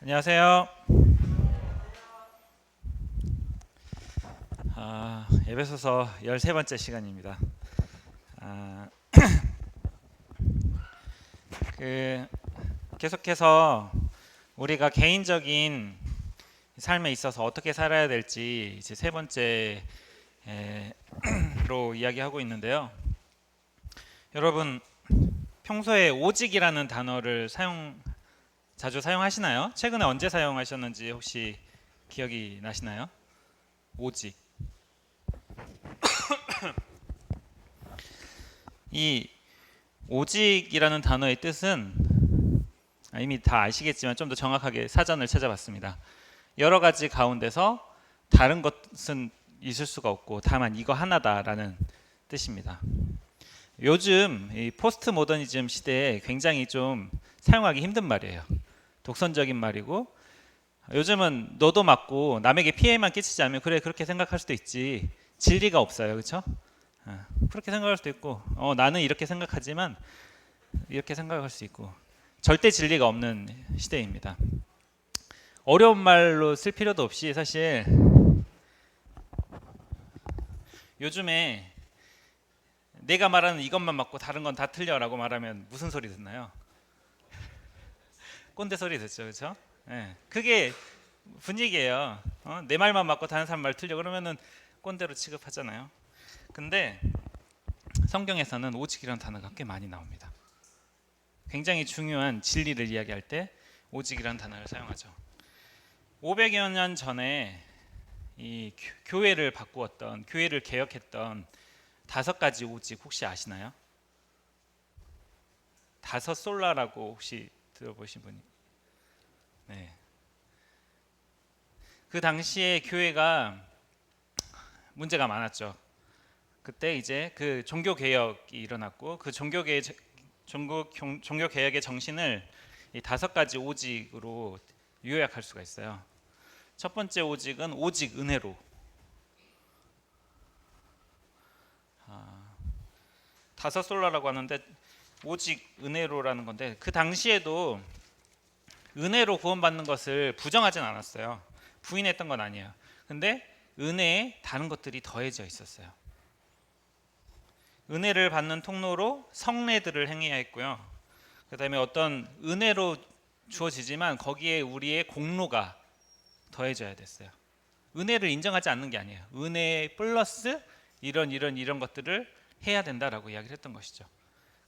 안녕하세요. 에베소서 13번째 시간입니다. 아, 그 계속해서 우리가 개인적인 삶에 있어서 어떻게 살아야 될지 이제 세 번째로 이야기하고 있는데요. 여러분 평소에 오직이라는 단어를 자주 사용하시나요? 최근에 언제 사용하셨는지 혹시 기억이 나시나요? 오직. 이 오직이라는 단어의 뜻은 이미 다 아시겠지만 좀 더 정확하게 사전을 찾아봤습니다. 여러 가지 가운데서 다른 것은 있을 수가 없고 다만 이거 하나다라는 뜻입니다. 요즘 이 포스트 모더니즘 시대에 굉장히 좀 사용하기 힘든 말이에요. 독선적인 말이고 요즘은 너도 맞고 남에게 피해만 끼치지 않으면 그래 그렇게 생각할 수도 있지 진리가 없어요. 그렇죠? 그렇게 생각할 수도 있고 나는 이렇게 생각하지만 이렇게 생각할 수 있고 절대 진리가 없는 시대입니다. 어려운 말로 쓸 필요도 없이 사실 요즘에 내가 말하는 이것만 맞고 다른 건 다 틀려라고 말하면 무슨 소리 듣나요? 꼰대 소리 듣죠, 그렇죠? 네, 그게 분위기예요. 내 말만 맞고 다른 사람 말 틀려 그러면은 꼰대로 취급하잖아요. 근데 성경에서는 오직이라는 단어가 꽤 많이 나옵니다. 굉장히 중요한 진리를 이야기할 때 오직이라는 단어를 사용하죠. 500여 년 전에 이 교회를 바꾸었던 교회를 개혁했던 5가지 오직 혹시 아시나요? 다섯 솔라라고 혹시 들어보신 분이? 네. 그 당시에 교회가 문제가 많았죠. 그때 이제 그 종교 개혁이 일어났고 그 종교 개혁의 정신을 이 5가지 오직으로 요약할 수가 있어요. 첫 번째 오직은 오직 은혜로. 다섯 솔라라고 하는데 오직 은혜로라는 건데 그 당시에도 은혜로 구원받는 것을 부정하진 않았어요. 부인했던 건 아니에요. 근데 은혜에 다른 것들이 더해져 있었어요. 은혜를 받는 통로로 성례들을 행해야 했고요. 그다음에 어떤 은혜로 주어지지만 거기에 우리의 공로가 더해져야 됐어요. 은혜를 인정하지 않는 게 아니에요. 은혜 플러스 이런 것들을 해야 된다라고 이야기를 했던 것이죠.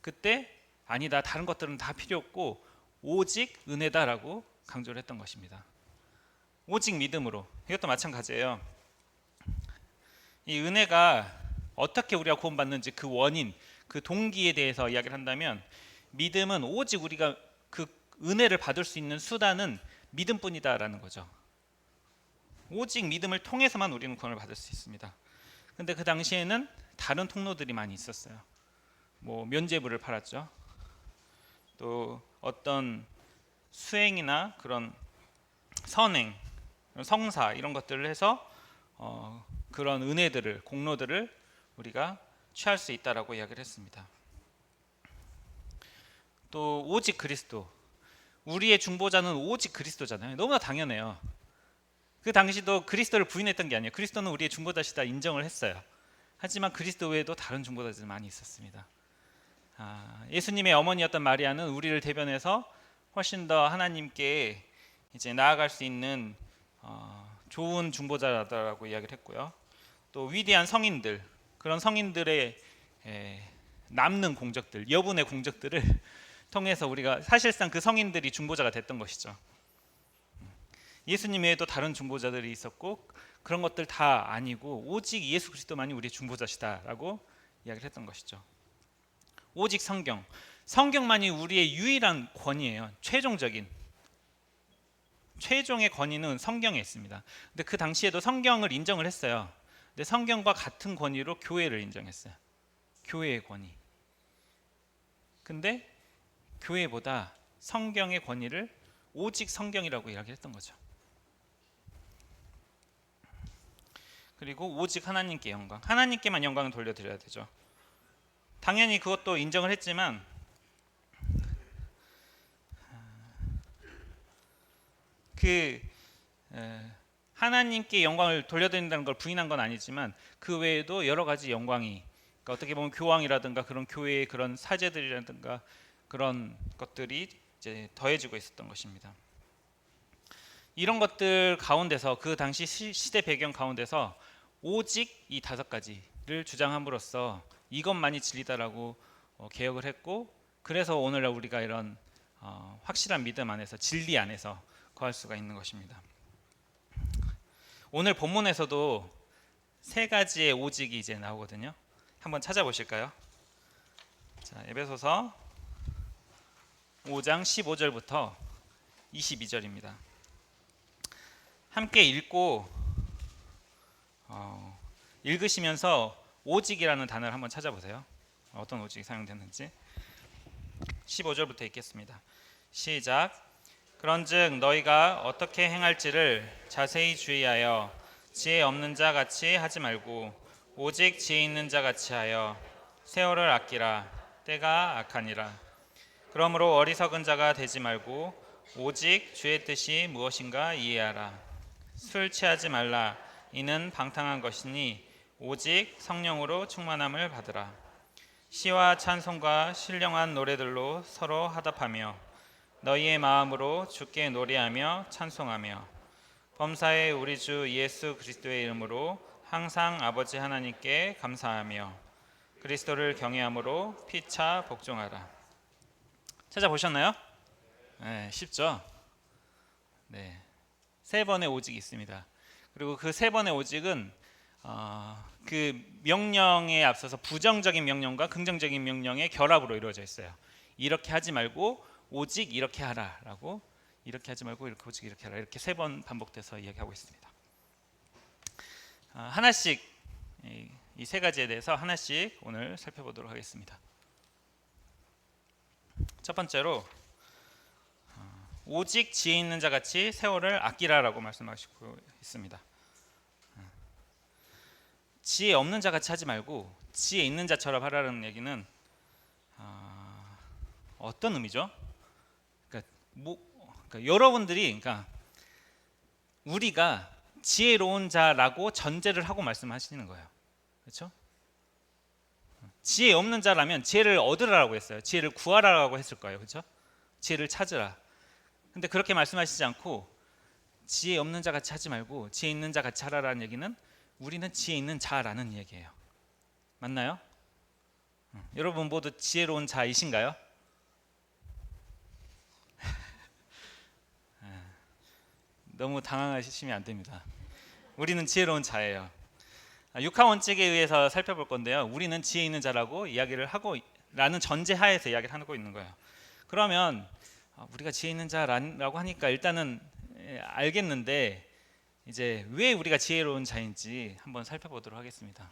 그때 아니다 다른 것들은 다 필요 없고 오직 은혜다라고 강조를 했던 것입니다. 오직 믿음으로 이것도 마찬가지예요. 이 은혜가 어떻게 우리가 구원받는지 그 원인 그 동기에 대해서 이야기를 한다면 믿음은 오직 우리가 그 은혜를 받을 수 있는 수단은 믿음뿐이다라는 거죠. 오직 믿음을 통해서만 우리는 구원을 받을 수 있습니다. 근데 그 당시에는 다른 통로들이 많이 있었어요. 뭐 면죄부를 팔았죠. 또 어떤 수행이나 그런 선행, 성사 이런 것들을 해서 그런 은혜들을 공로들을 우리가 취할 수 있다라고 이야기를 했습니다. 또 오직 그리스도, 우리의 중보자는 오직 그리스도잖아요. 너무나 당연해요. 그 당시도 그리스도를 부인했던 게 아니에요. 그리스도는 우리의 중보자시다 인정을 했어요. 하지만 그리스도 외에도 다른 중보자들이 많이 있었습니다. 예수님의 어머니였던 마리아는 우리를 대변해서 훨씬 더 하나님께 이제 나아갈 수 있는 좋은 중보자라고 이야기를 했고요. 또 위대한 성인들, 그런 성인들의 남는 공적들, 여분의 공적들을 통해서 우리가 사실상 그 성인들이 중보자가 됐던 것이죠. 예수님 외에도 다른 중보자들이 있었고 그런 것들 다 아니고 오직 예수 그리스도만이 우리의 중보자시다라고 이야기를 했던 것이죠. 오직 성경만이 우리의 유일한 권위예요. 최종의 권위는 성경에 있습니다. 근데 그 당시에도 성경을 인정을 했어요. 근데 성경과 같은 권위로 교회를 인정했어요. 교회의 권위. 근데 교회보다 성경의 권위를 오직 성경이라고 이야기했던 거죠. 그리고 오직 하나님께 영광, 하나님께만 영광을 돌려드려야 되죠. 당연히 그것도 인정을 했지만 그 하나님께 영광을 돌려드린다는 걸 부인한 건 아니지만 그 외에도 여러 가지 영광이, 그러니까 어떻게 보면 교황이라든가 그런 교회의 그런 사제들이라든가 그런 것들이 이제 더해지고 있었던 것입니다. 이런 것들 가운데서 그 당시 시대 배경 가운데서 오직 이 5가지를 주장함으로써 이것만이 진리다라고 개혁을 했고, 그래서 오늘날 우리가 이런 확실한 믿음 안에서, 진리 안에서 거할 수가 있는 것입니다. 오늘 본문에서도 3가지의 오직이 이제 나오거든요. 한번 찾아보실까요? 자, 에베소서 5장 15절부터 22절입니다. 함께 읽고 읽으시면서 오직이라는 단어를 한번 찾아보세요. 어떤 오직이 사용됐는지. 15절부터 읽겠습니다. 시작. 그런즉 너희가 어떻게 행할지를 자세히 주의하여 지혜 없는 자 같이 하지 말고 오직 지혜 있는 자 같이 하여 세월을 아끼라. 때가 악하니라. 그러므로 어리석은 자가 되지 말고 오직 주의 뜻이 무엇인가 이해하라. 술 취하지 말라. 이는 방탕한 것이니 오직 성령으로 충만함을 받으라. 시와 찬송과 신령한 노래들로 서로 화답하며 너희의 마음으로 주께 노래하며 찬송하며 범사의 우리 주 예수 그리스도의 이름으로 항상 아버지 하나님께 감사하며 그리스도를 경외함으로 피차 복종하라. 찾아보셨나요? 네, 쉽죠? 네, 3번의 오직이 있습니다. 그리고 그 3번의 오직은 그 명령에 앞서서 부정적인 명령과 긍정적인 명령의 결합으로 이루어져 있어요. 이렇게 하지 말고 오직 이렇게 하라라고, 이렇게 하지 말고 이렇게 오직 이렇게 하라, 이렇게 3번 반복돼서 이야기하고 있습니다. 하나씩 이 3가지에 대해서 하나씩 오늘 살펴보도록 하겠습니다. 첫 번째로 오직 지혜 있는 자 같이 세월을 아끼라라고 말씀하시고 있습니다. 지혜 없는 자 같이 하지 말고 지혜 있는 자처럼 하라는 얘기는 어떤 의미죠? 그러니까 여러분들이, 그러니까 우리가 지혜로운 자라고 전제를 하고 말씀하시는 거예요. 그렇죠? 지혜 없는 자라면 지혜를 얻으라고 했어요. 지혜를 구하라고 했을 거예요. 그렇죠? 지혜를 찾으라. 근데 그렇게 말씀하시지 않고 지혜 없는 자 같이 하지 말고 지혜 있는 자 같이 하라라는 얘기는 우리는 지혜 있는 자라는 얘기예요. 맞나요? 여러분 모두 지혜로운 자이신가요? 너무 당황하시면 안 됩니다. 우리는 지혜로운 자예요. 6하 원칙에 의해서 살펴볼 건데요. 우리는 지혜 있는 자라고 이야기를 하고 라는 전제하에서 이야기를 하고 있는 거예요. 그러면 우리가 지혜 있는 자라고 하니까 일단은 알겠는데 이제 왜 우리가 지혜로운 자인지 한번 살펴보도록 하겠습니다.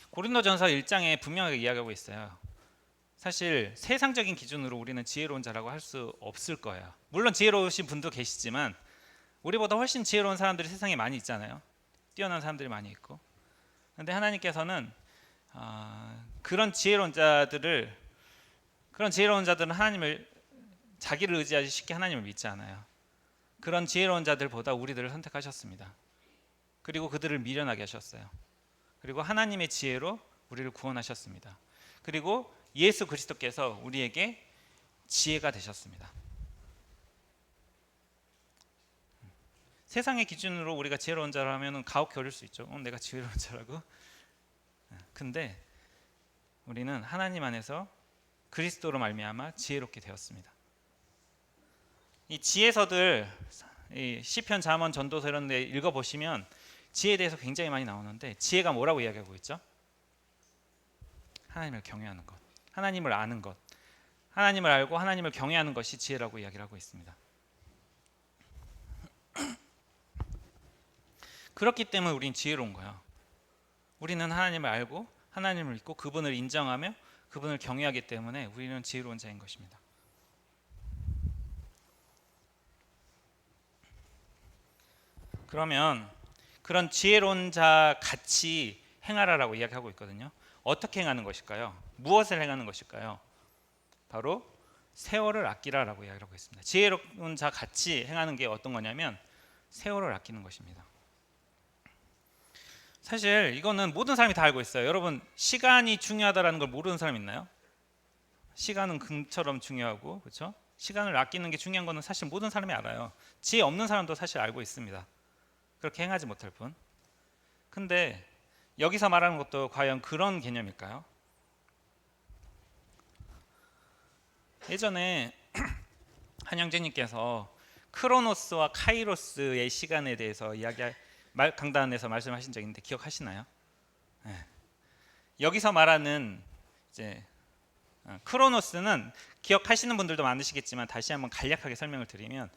고린도전서 1장에 분명하게 이야기하고 있어요. 사실 세상적인 기준으로 우리는 지혜로운 자라고 할 수 없을 거예요. 물론 지혜로우신 분도 계시지만 우리보다 훨씬 지혜로운 사람들이 세상에 많이 있잖아요. 뛰어난 사람들이 많이 있고. 그런데 하나님께서는 그런 지혜로운 자들은 하나님을, 자기를 의지하지 쉽게 하나님을 믿지 않아요. 그런 지혜로운 자들보다 우리들을 선택하셨습니다. 그리고 그들을 미련하게 하셨어요. 그리고 하나님의 지혜로 우리를 구원하셨습니다. 그리고 예수 그리스도께서 우리에게 지혜가 되셨습니다. 세상의 기준으로 우리가 지혜로운 자라면 가혹거릴 수 있죠. 내가 지혜로운 자라고? 근데 우리는 하나님 안에서 그리스도로 말미암아 지혜롭게 되었습니다. 이 지혜서들, 이 시편, 잠언, 전도서 이런 데 읽어보시면 지혜에 대해서 굉장히 많이 나오는데 지혜가 뭐라고 이야기하고 있죠? 하나님을 경외하는 것, 하나님을 아는 것, 하나님을 알고 하나님을 경외하는 것이 지혜라고 이야기를 하고 있습니다. 그렇기 때문에 우리는 지혜로운 거야. 우리는 하나님을 알고 하나님을 믿고 그분을 인정하며 그분을 경외하기 때문에 우리는 지혜로운 자인 것입니다. 그러면 그런 지혜로운 자 같이 행하라라고 이야기하고 있거든요. 어떻게 행하는 것일까요? 무엇을 행하는 것일까요? 바로 세월을 아끼라라고 이야기하고 있습니다. 지혜로운 자 같이 행하는 게 어떤 거냐면 세월을 아끼는 것입니다. 사실 이거는 모든 사람이 다 알고 있어요. 여러분, 시간이 중요하다는 걸 모르는 사람 있나요? 시간은 금처럼 중요하고, 그렇죠? 시간을 아끼는 게 중요한 거는 사실 모든 사람이 알아요. 지혜 없는 사람도 사실 알고 있습니다. 그렇게 행하지 못할 뿐. 근데 여기서 말하는 것도 과연 그런 개념일까요? 예전에 한 형제님께서 크로노스와 카이로스의 시간에 대해서 강단에서 말씀하신 적 있는데 기억하시나요? 네. 여기서 말하는 이제 크로노스는 기억하시는 분들도 많으시겠지만 다시 한번 간략하게 설명을 드리면,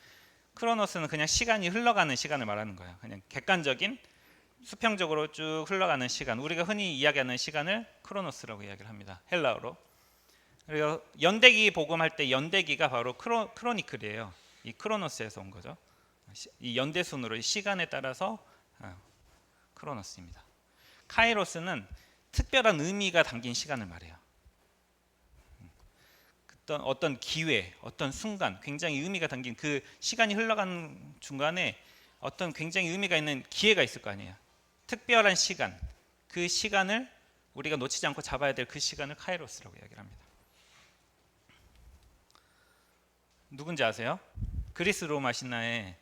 크로노스는 그냥 시간이 흘러가는 시간을 말하는 거예요. 그냥 객관적인 수평적으로 쭉 흘러가는 시간, 우리가 흔히 이야기하는 시간을 크로노스라고 이야기를 합니다. 헬라어로. 그리고 연대기 복음할 때 연대기가 바로 크로니클이에요. 이 크로노스에서 온 거죠. 이 연대순으로 시간에 따라서 크로노스입니다. 카이로스는 특별한 의미가 담긴 시간을 말해요. 어떤 기회, 어떤 순간, 굉장히 의미가 담긴 그 시간이 흘러가는 중간에 어떤 굉장히 의미가 있는 기회가 있을 거 아니에요. 특별한 시간, 그 시간을 우리가 놓치지 않고 잡아야 될 그 시간을 카이로스라고 이야기를 합니다. 누군지 아세요? 그리스 로마 신화의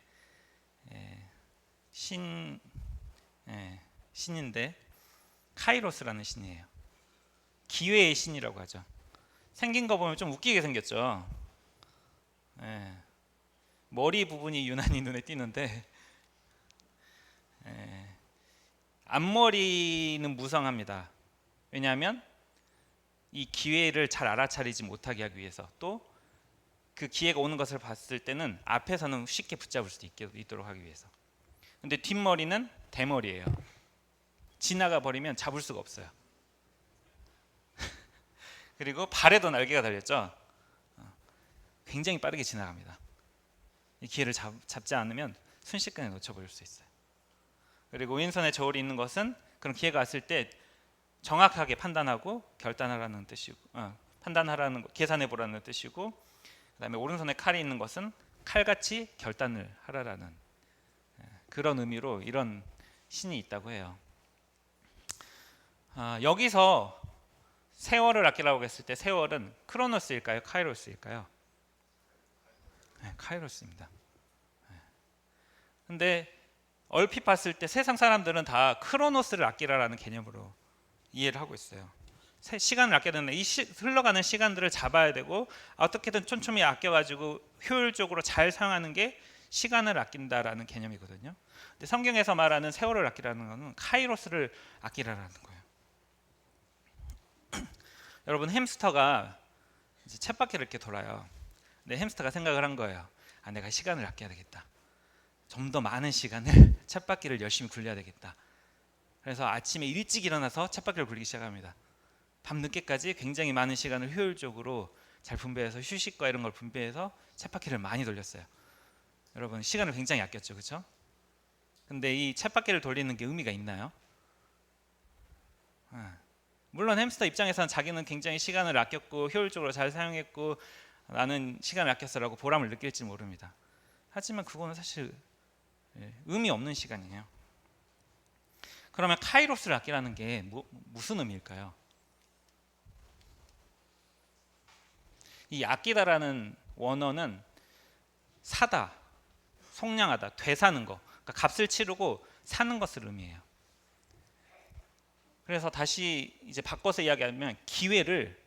신인데 카이로스라는 신이에요. 기회의 신이라고 하죠. 생긴 거 보면 좀 웃기게 생겼죠. 머리 부분이 유난히 눈에 띄는데 앞머리는 무성합니다. 왜냐하면 이 기회를 잘 알아차리지 못하게 하기 위해서, 또 그 기회가 오는 것을 봤을 때는 앞에서는 쉽게 붙잡을 수 있도록 하기 위해서. 근데 뒷머리는 대머리예요. 지나가 버리면 잡을 수가 없어요. 그리고 발에도 날개가 달렸죠. 굉장히 빠르게 지나갑니다. 이 기회를 잡지 않으면 순식간에 놓쳐버릴 수 있어요. 그리고 왼손에 저울이 있는 것은 그런 기회가 왔을 때 정확하게 판단하고 결단하라는 뜻이고, 계산해 보라는 뜻이고, 그다음에 오른손에 칼이 있는 것은 칼같이 결단을 하라라는 그런 의미로 이런 신이 있다고 해요. 여기서 세월을 아끼라고 했을 때 세월은 크로노스일까요? 카이로스일까요? 카이로스입니다. 근데 얼핏 봤을 때 세상 사람들은 다 크로노스를 아끼라라는 개념으로 이해를 하고 있어요. 시간을 아껴야 되는데 이 흘러가는 시간들을 잡아야 되고 어떻게든 촘촘히 아껴가지고 효율적으로 잘 사용하는 게 시간을 아낀다라는 개념이거든요. 근데 성경에서 말하는 세월을 아끼라는 것은 카이로스를 아끼라는 거예요. 여러분, 햄스터가 이제 쳇바퀴를 이렇게 돌아요. 근데 햄스터가 생각을 한 거예요. 내가 시간을 아껴야 되겠다. 좀 더 많은 시간을 쳇바퀴를 열심히 굴려야 되겠다. 그래서 아침에 일찍 일어나서 쳇바퀴를 굴리기 시작합니다. 밤 늦게까지 굉장히 많은 시간을 효율적으로 잘 분배해서 휴식과 이런 걸 분배해서 쳇바퀴를 많이 돌렸어요. 여러분, 시간을 굉장히 아꼈죠, 그렇죠? 근데 이 쳇바퀴를 돌리는 게 의미가 있나요? 물론 햄스터 입장에서는 자기는 굉장히 시간을 아꼈고 효율적으로 잘 사용했고 나는 시간을 아꼈어라고 보람을 느낄지 모릅니다. 하지만 그거는 사실 의미 없는 시간이에요. 그러면 카이로스를 아끼라는 게 무슨 의미일까요? 이 아끼다라는 원어는 사다, 속량하다, 되사는 거, 그러니까 값을 치르고 사는 것을 의미해요. 그래서 다시 이제 바꿔서 이야기하면 기회를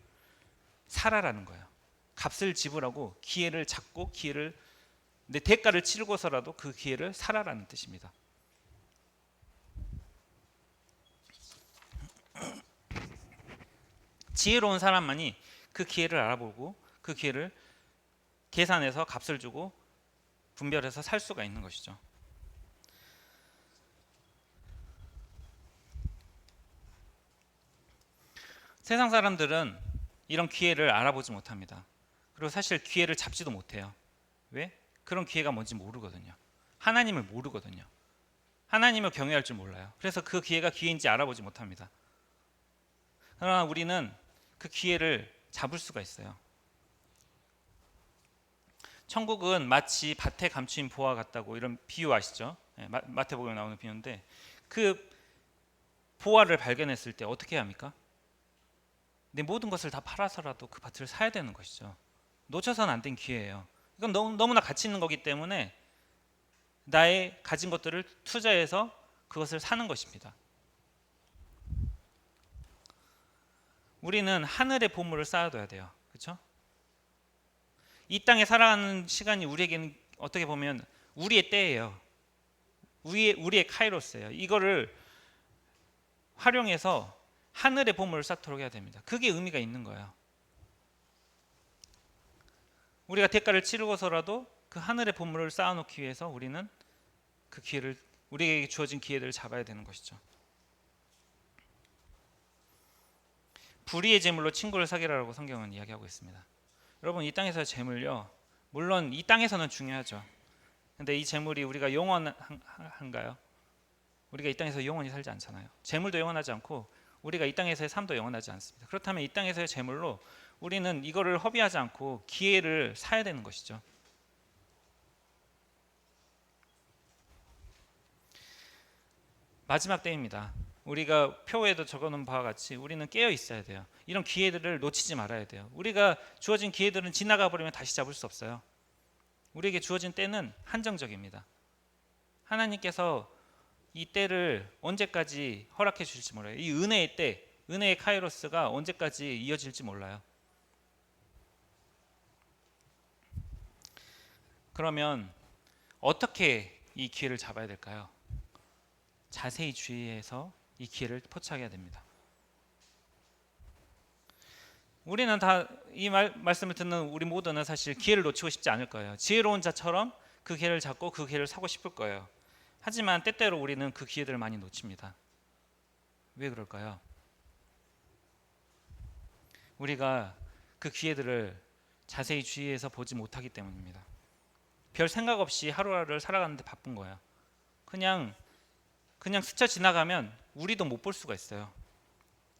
사라라는 거예요. 값을 지불하고 기회를 잡고 내 대가를 치르고서라도 그 기회를 사라라는 뜻입니다. 지혜로운 사람만이 그 기회를 알아보고 그 기회를 계산해서 값을 주고 분별해서 살 수가 있는 것이죠. 세상 사람들은 이런 기회를 알아보지 못합니다. 그리고 사실 기회를 잡지도 못해요. 왜? 그런 기회가 뭔지 모르거든요. 하나님을 모르거든요. 하나님을 경외할 줄 몰라요. 그래서 그 기회가 기회인지 알아보지 못합니다. 그러나 우리는 그 기회를 잡을 수가 있어요. 천국은 마치 밭에 감추인 보화 같다고, 이런 비유 아시죠? 마태복음에 나오는 비유인데, 그 보화를 발견했을 때 어떻게 해야 합니까? 내 모든 것을 다 팔아서라도 그 밭을 사야 되는 것이죠. 놓쳐서는 안 된 기회예요. 이건 너무나 가치 있는 거기 때문에 나의 가진 것들을 투자해서 그것을 사는 것입니다. 우리는 하늘의 보물을 쌓아둬야 돼요. 그렇죠? 이 땅에 살아가는 시간이 우리에게는 어떻게 보면 우리의 때예요. 우리의 카이로스예요. 이거를 활용해서 하늘의 보물을 쌓도록 해야 됩니다. 그게 의미가 있는 거예요. 우리가 대가를 치르고서라도 그 하늘의 보물을 쌓아놓기 위해서 우리는 그 기회를, 우리에게 주어진 기회들을 잡아야 되는 것이죠. 불의의 재물로 친구를 사귀라라고 성경은 이야기하고 있습니다. 여러분, 이 땅에서의 재물요, 물론 이 땅에서는 중요하죠. 근데 이 재물이 우리가 영원한가요? 우리가 이 땅에서 영원히 살지 않잖아요. 재물도 영원하지 않고 우리가 이 땅에서의 삶도 영원하지 않습니다. 그렇다면 이 땅에서의 재물로 우리는 이거를 허비하지 않고 기회를 사야 되는 것이죠. 마지막 때입니다. 우리가 표에도 적어놓은 바와 같이 우리는 깨어 있어야 돼요. 이런 기회들을 놓치지 말아야 돼요. 우리가 주어진 기회들은 지나가 버리면 다시 잡을 수 없어요. 우리에게 주어진 때는 한정적입니다. 하나님께서 이 때를 언제까지 허락해 주실지 몰라요. 이 은혜의 때, 은혜의 카이로스가 언제까지 이어질지 몰라요. 그러면 어떻게 이 기회를 잡아야 될까요? 자세히 주의해서 이 기회를 포착해야 됩니다. 우리는 다 이 말씀을 듣는 우리 모두는 사실 기회를 놓치고 싶지 않을 거예요. 지혜로운 자처럼 그 기회를 잡고 그 기회를 사고 싶을 거예요. 하지만 때때로 우리는 그 기회들을 많이 놓칩니다. 왜 그럴까요? 우리가 그 기회들을 자세히 주의해서 보지 못하기 때문입니다. 별 생각 없이 하루하루를 살아가는데 바쁜 거예요. 그냥 스쳐 지나가면 우리도 못 볼 수가 있어요.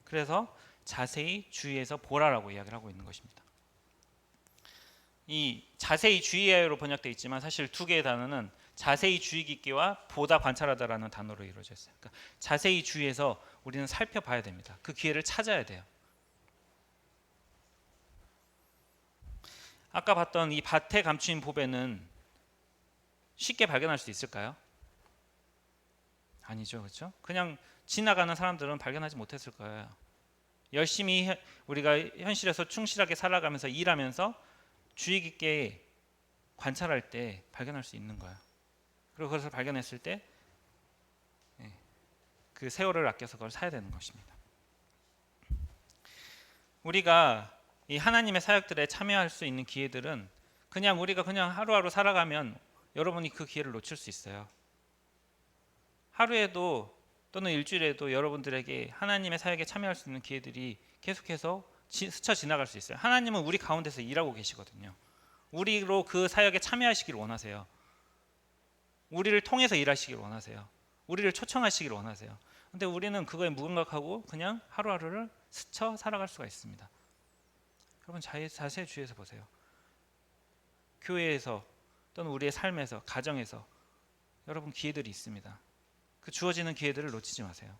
그래서 자세히 주의해서 보라라고 이야기를 하고 있는 것입니다. 이 자세히 주의하여로 번역되어 있지만 사실 두 개의 단어는 자세히 주의 깊게와 보다 관찰하다라는 단어로 이루어져 있어요. 그러니까 자세히 주의해서 우리는 살펴봐야 됩니다. 그 기회를 찾아야 돼요. 아까 봤던 이 밭에 감추인 보배는 쉽게 발견할 수 있을까요? 아니죠, 그렇죠? 그냥 지나가는 사람들은 발견하지 못했을 거예요. 열심히 우리가 현실에서 충실하게 살아가면서 일하면서 주의 깊게 관찰할 때 발견할 수 있는 거예요. 그리고 그것을 발견했을 때 그 세월을 아껴서 그걸 사야 되는 것입니다. 우리가 이 하나님의 사역들에 참여할 수 있는 기회들은 우리가 하루하루 살아가면 여러분이 그 기회를 놓칠 수 있어요. 하루에도 또는 일주일에도 여러분들에게 하나님의 사역에 참여할 수 있는 기회들이 계속해서 스쳐 지나갈 수 있어요. 하나님은 우리 가운데서 일하고 계시거든요. 우리로 그 사역에 참여하시길 원하세요. 우리를 통해서 일하시길 원하세요. 우리를 초청하시길 원하세요. 근데 우리는 그거에 무감각하고 그냥 하루하루를 스쳐 살아갈 수가 있습니다. 여러분, 자세히 주의해서 보세요. 교회에서 또는 우리의 삶에서, 가정에서 여러분 기회들이 있습니다. 그 주어지는 기회들을 놓치지 마세요.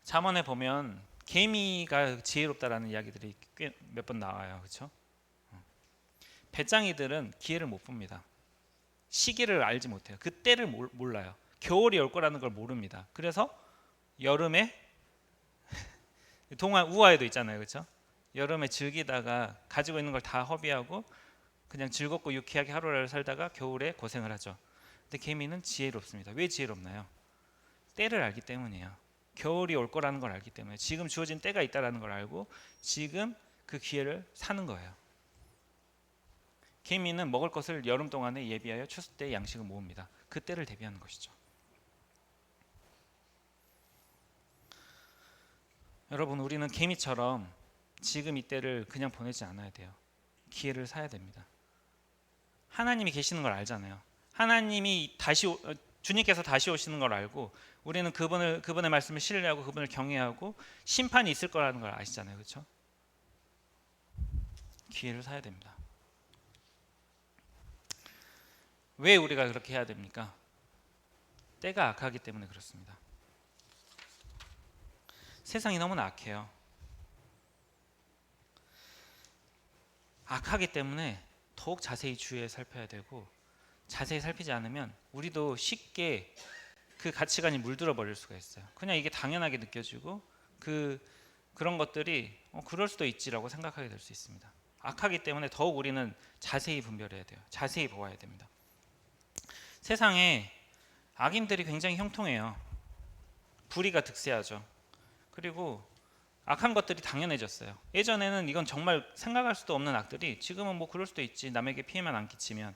잠언에 보면 개미가 지혜롭다라는 이야기들이 꽤 몇 번 나와요. 그렇죠? 배짱이들은 기회를 못 봅니다. 시기를 알지 못해요. 그 때를 몰라요. 겨울이 올 거라는 걸 모릅니다. 그래서 여름에 동화 우화에도 있잖아요. 그렇죠? 여름에 즐기다가 가지고 있는 걸 다 허비하고 그냥 즐겁고 유쾌하게 하루를 살다가 겨울에 고생을 하죠. 근데 개미는 지혜롭습니다. 왜 지혜롭나요? 때를 알기 때문이에요. 겨울이 올 거라는 걸 알기 때문에 지금 주어진 때가 있다라는 걸 알고 지금 그 기회를 사는 거예요. 개미는 먹을 것을 여름 동안에 예비하여 추수 때 양식을 모읍니다. 그 때를 대비하는 것이죠. 여러분, 우리는 개미처럼 지금 이 때를 그냥 보내지 않아야 돼요. 기회를 사야 됩니다. 하나님이 계시는 걸 알잖아요. 주님께서 다시 오시는 걸 알고 우리는 그분의 말씀을 신뢰하고 그분을 경외하고 심판이 있을 거라는 걸 아시잖아요. 그렇죠? 기회를 사야 됩니다. 왜 우리가 그렇게 해야 됩니까? 때가 악하기 때문에 그렇습니다. 세상이 너무나 악해요. 악하기 때문에 더욱 자세히 주의해 살펴야 되고, 자세히 살피지 않으면 우리도 쉽게 그 가치관이 물들어 버릴 수가 있어요. 그냥 이게 당연하게 느껴지고 그런 것들이 그럴 수도 있지라고 생각하게 될 수 있습니다. 악하기 때문에 더욱 우리는 자세히 분별해야 돼요. 자세히 보아야 됩니다. 세상에 악인들이 굉장히 형통해요. 불의가 득세하죠. 그리고 악한 것들이 당연해졌어요. 예전에는 이건 정말 생각할 수도 없는 악들이 지금은 뭐 그럴 수도 있지, 남에게 피해만 안 끼치면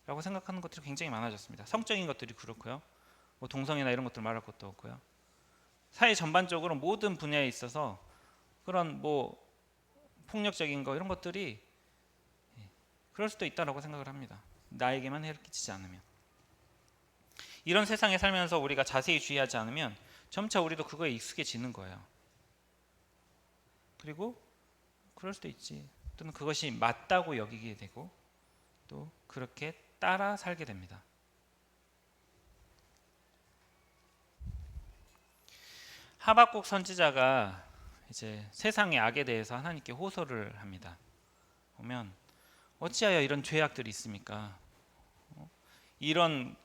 라고 생각하는 것들이 굉장히 많아졌습니다. 성적인 것들이 그렇고요. 뭐 동성애나 이런 것들 말할 것도 없고요. 사회 전반적으로 모든 분야에 있어서 그런 뭐 폭력적인 거 이런 것들이 그럴 수도 있다라고 생각을 합니다. 나에게만 해를 끼치지 않으면. 이런 세상에 살면서 우리가 자세히 주의하지 않으면 점차 우리도 그거에 익숙해지는 거예요. 그리고 그럴 수도 있지, 또는 그것이 맞다고 여기게 되고 또 그렇게 따라 살게 됩니다. 하박국 선지자가 이제 세상의 악에 대해서 하나님께 호소를 합니다. 보면 어찌하여 이런 죄악들이 있습니까? 이런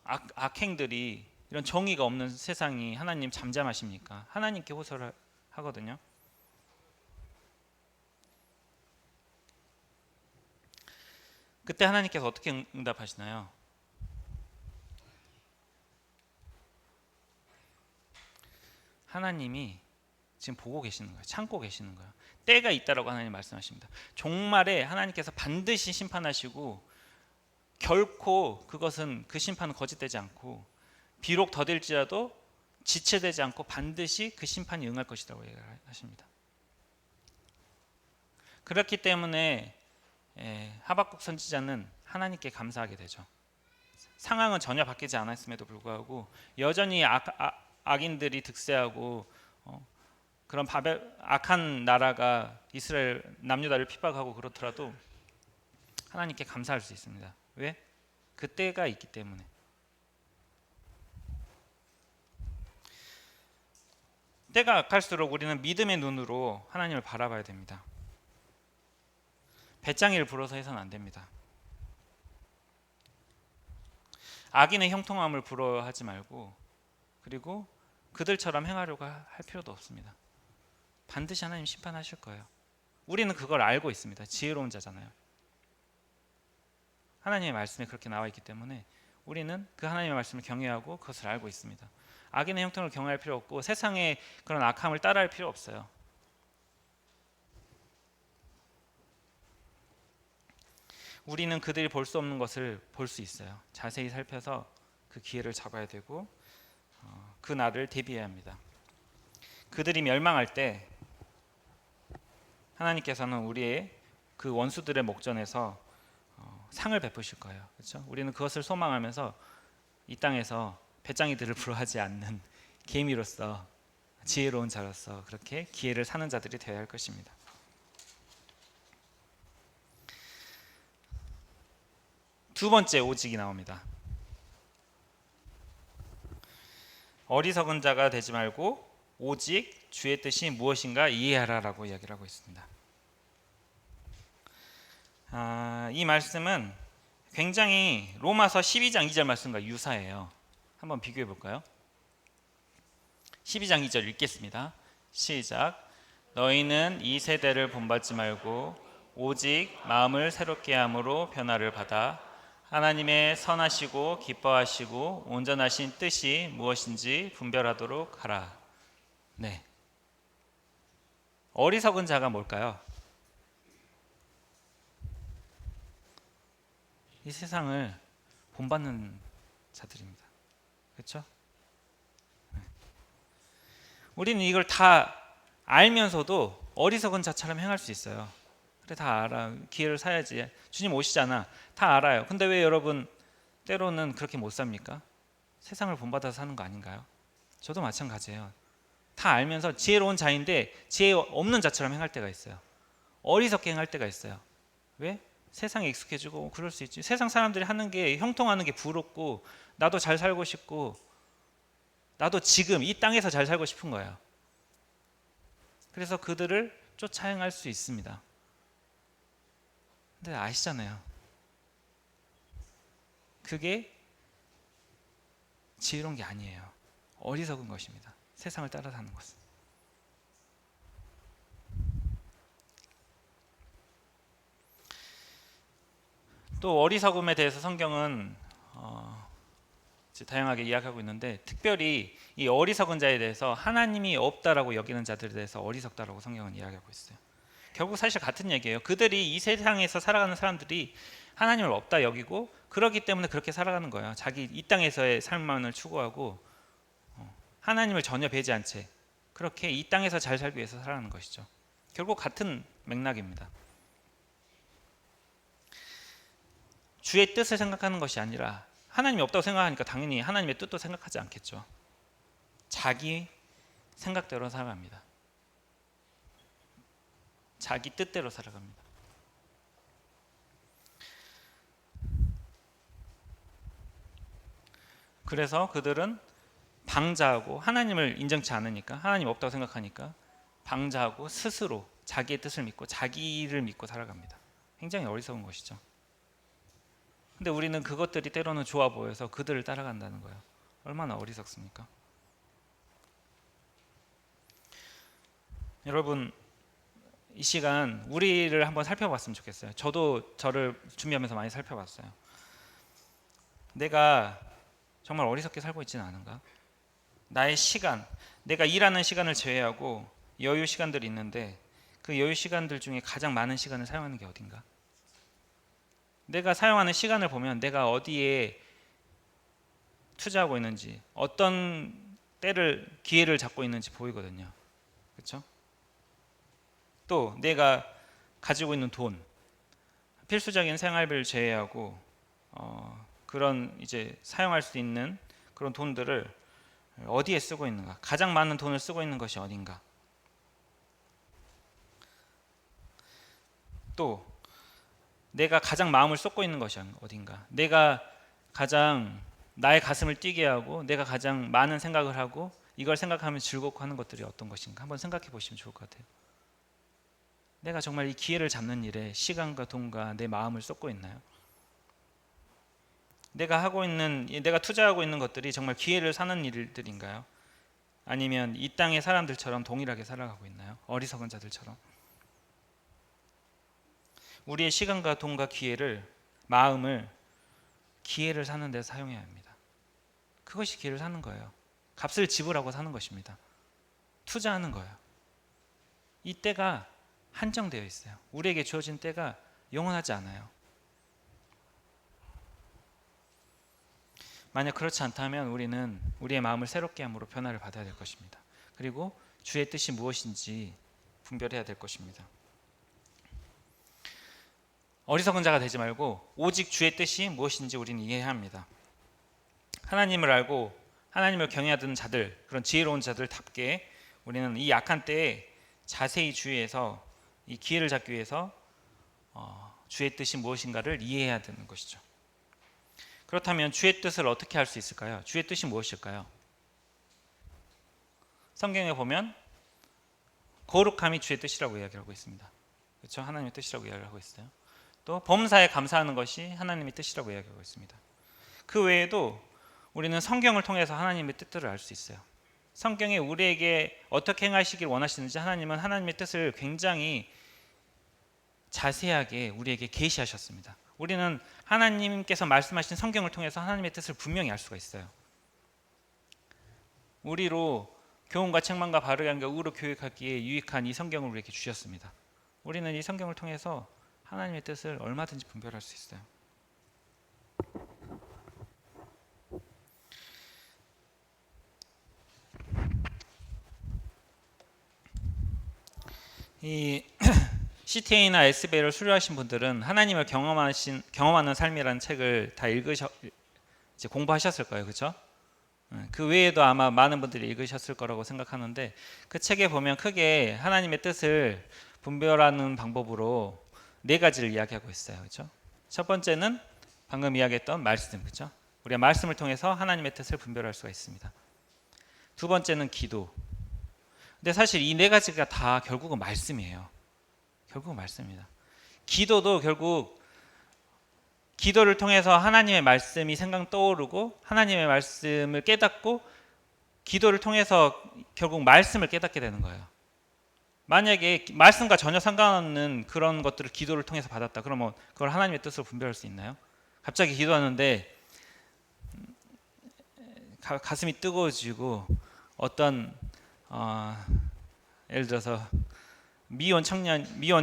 악행들이, 이런 정의가 없는 세상이 하나님 잠잠하십니까? 하나님께 호소를 하거든요. 그때 하나님께서 어떻게 응답하시나요? 하나님이 지금 보고 계시는 거예요. 참고 계시는 거예요. 때가 있다라고 하나님 말씀하십니다. 종말에 하나님께서 반드시 심판하시고 결코 그것은, 그 심판은 거짓되지 않고 비록 더딜지라도 지체되지 않고 반드시 그 심판이 응할 것이라고 얘기하십니다. 그렇기 때문에 하박국 선지자는 하나님께 감사하게 되죠. 상황은 전혀 바뀌지 않았음에도 불구하고 여전히 악인들이 득세하고 그런 악한 나라가 이스라엘 남유다를 핍박하고 그렇더라도 하나님께 감사할 수 있습니다. 왜? 그 때가 있기 때문에. 때가 악할수록 우리는 믿음의 눈으로 하나님을 바라봐야 됩니다. 배짱이를 불어서 해서는 안 됩니다. 악인의 형통함을 부러워하지 말고, 그리고 그들처럼 행하려고 할 필요도 없습니다. 반드시 하나님 심판하실 거예요. 우리는 그걸 알고 있습니다. 지혜로운 자잖아요. 하나님의 말씀에 그렇게 나와 있기 때문에 우리는 그 하나님의 말씀을 경외하고 그것을 알고 있습니다. 악인의 형통을 경외할 필요 없고 세상의 그런 악함을 따라할 필요 없어요. 우리는 그들이 볼 수 없는 것을 볼 수 있어요. 자세히 살펴서 그 기회를 잡아야 되고 그 날을 대비해야 합니다. 그들이 멸망할 때 하나님께서는 우리의 그 원수들의 목전에서 상을 베푸실 거예요. 그렇죠? 우리는 그것을 소망하면서 이 땅에서 배짱이들을 부러워하지 않는 개미로서, 지혜로운 자로서 그렇게 기회를 사는 자들이 되어야 할 것입니다. 두 번째 오직이 나옵니다. 어리석은 자가 되지 말고 오직 주의 뜻이 무엇인가 이해하라라고 이야기를 하고 있습니다. 이 말씀은 굉장히 로마서 12장 2절 말씀과 유사해요. 한번 비교해 볼까요? 12장 2절 읽겠습니다. 시작. 너희는 이 세대를 본받지 말고 오직 마음을 새롭게 함으로 변화를 받아 하나님의 선하시고 기뻐하시고 온전하신 뜻이 무엇인지 분별하도록 하라. 네. 어리석은 자가 뭘까요? 이 세상을 본받는 자들입니다. 그렇죠? 네. 우리는 이걸 다 알면서도 어리석은 자처럼 행할 수 있어요. 그래, 다 알아. 기회를 사야지. 주님 오시잖아. 다 알아요. 근데 왜 여러분 때로는 그렇게 못 삽니까? 세상을 본받아서 사는 거 아닌가요? 저도 마찬가지예요. 다 알면서 지혜로운 자인데 지혜 없는 자처럼 행할 때가 있어요. 어리석게 행할 때가 있어요. 왜? 세상에 익숙해지고 그럴 수 있지. 세상 사람들이 하는 게 형통하는 게 부럽고 나도 잘 살고 싶고 나도 지금 이 땅에서 잘 살고 싶은 거예요. 그래서 그들을 쫓아 행할 수 있습니다. 근데 아시잖아요. 그게 지혜로운 게 아니에요. 어리석은 것입니다. 세상을 따라 사는 것은. 또 어리석음에 대해서 성경은 다양하게 이야기하고 있는데, 특별히 이 어리석은 자에 대해서 하나님이 없다라고 여기는 자들에 대해서 어리석다라고 성경은 이야기하고 있어요. 결국 사실 같은 얘기예요. 그들이 이 세상에서 살아가는 사람들이 하나님을 없다 여기고 그러기 때문에 그렇게 살아가는 거예요. 자기 이 땅에서의 삶만을 추구하고 하나님을 전혀 배지 않은 채 그렇게 이 땅에서 잘 살기 위해서 살아가는 것이죠. 결국 같은 맥락입니다. 주의 뜻을 생각하는 것이 아니라, 하나님이 없다고 생각하니까 당연히 하나님의 뜻도 생각하지 않겠죠. 자기 생각대로 살아갑니다. 자기 뜻대로 살아갑니다. 그래서 그들은 방자하고, 하나님을 인정치 않으니까, 하나님 없다고 생각하니까 방자하고 스스로 자기의 뜻을 믿고 자기를 믿고 살아갑니다. 굉장히 어리석은 것이죠. 근데 우리는 그것들이 때로는 좋아 보여서 그들을 따라간다는 거예요. 얼마나 어리석습니까? 여러분, 이 시간 우리를 한번 살펴봤으면 좋겠어요. 저도 저를 준비하면서 많이 살펴봤어요. 내가 정말 어리석게 살고 있지는 않은가? 나의 시간, 내가 일하는 시간을 제외하고 여유 시간들이 있는데 그 여유 시간들 중에 가장 많은 시간을 사용하는 게 어딘가? 내가 사용하는 시간을 보면 내가 어디에 투자하고 있는지, 어떤 때를, 기회를 잡고 있는지 보이거든요. 그렇죠? 또 내가 가지고 있는 돈, 필수적인 생활비를 제외하고 그런 이제 사용할 수 있는 그런 돈들을 어디에 쓰고 있는가? 가장 많은 돈을 쓰고 있는 것이 어딘가? 또 내가 가장 마음을 쏟고 있는 것이 어딘가? 내가 가장 나의 가슴을 뛰게 하고 내가 가장 많은 생각을 하고 이걸 생각하면 즐겁고 하는 것들이 어떤 것인가? 한번 생각해 보시면 좋을 것 같아요. 내가 정말 이 기회를 잡는 일에 시간과 돈과 내 마음을 쏟고 있나요? 내가 투자하고 있는 것들이 정말 기회를 사는 일들인가요? 아니면 이 땅의 사람들처럼 동일하게 살아가고 있나요? 어리석은 자들처럼. 우리의 시간과 돈과 마음을 기회를 사는 데 사용해야 합니다. 그것이 기회를 사는 거예요. 값을 지불하고 사는 것입니다. 투자하는 거예요. 이 때가 한정되어 있어요. 우리에게 주어진 때가 영원하지 않아요. 만약 그렇지 않다면 우리는 우리의 마음을 새롭게 함으로 변화를 받아야 될 것입니다. 그리고 주의 뜻이 무엇인지 분별해야 될 것입니다. 어리석은 자가 되지 말고 오직 주의 뜻이 무엇인지 우리는 이해해야 합니다. 하나님을 알고 하나님을 경외하는 자들, 그런 지혜로운 자들답게 우리는 이 약한 때에 자세히 주의해서 이 기회를 잡기 위해서 주의 뜻이 무엇인가를 이해해야 되는 것이죠. 그렇다면 주의 뜻을 어떻게 할 수 있을까요? 주의 뜻이 무엇일까요? 성경에 보면 거룩함이 주의 뜻이라고 이야기하고 있습니다. 그렇죠? 하나님의 뜻이라고 이야기하고 있어요. 또 범사에 감사하는 것이 하나님의 뜻이라고 이야기하고 있습니다. 그 외에도 우리는 성경을 통해서 하나님의 뜻들을 알 수 있어요. 성경에 우리에게 어떻게 행하시길 원하시는지 하나님은 하나님의 뜻을 굉장히 자세하게 우리에게 계시하셨습니다. 우리는 하나님께서 말씀하신 성경을 통해서 하나님의 뜻을 분명히 알 수가 있어요. 우리로 교훈과 책망과 바르게 함과 의로 교육하기에 유익한 이 성경을 우리에게 주셨습니다. 우리는 이 성경을 통해서 하나님의 뜻을 얼마든지 분별할 수 있어요. 이 CTA나 SBA를 수료하신 분들은 하나님을 경험하는 삶이라는 책을 다 이제 공부하셨을 거예요, 그렇죠? 그 외에도 아마 많은 분들이 읽으셨을 거라고 생각하는데 그 책에 보면 크게 하나님의 뜻을 분별하는 방법으로 네 가지를 이야기하고 있어요. 그렇죠? 첫 번째는 방금 이야기했던 말씀, 그렇죠? 우리가 말씀을 통해서 하나님의 뜻을 분별할 수가 있습니다. 두 번째는 기도. 근데 사실 이 네 가지가 다 결국은 말씀이에요. 결국은 말씀입니다. 기도도 결국 기도를 통해서 하나님의 말씀이 생각 떠오르고 하나님의 말씀을 깨닫고 기도를 통해서 결국 말씀을 깨닫게 되는 거예요. 만약에 말씀과 전혀 상관없는 그런 것들을 기도를 통해서 받았다. 그러면 그걸 하나님의 뜻으로 분별할 수 있나요? 갑자기 기도하는데 가슴이 뜨거워지고 어떤 예를 들어서 미혼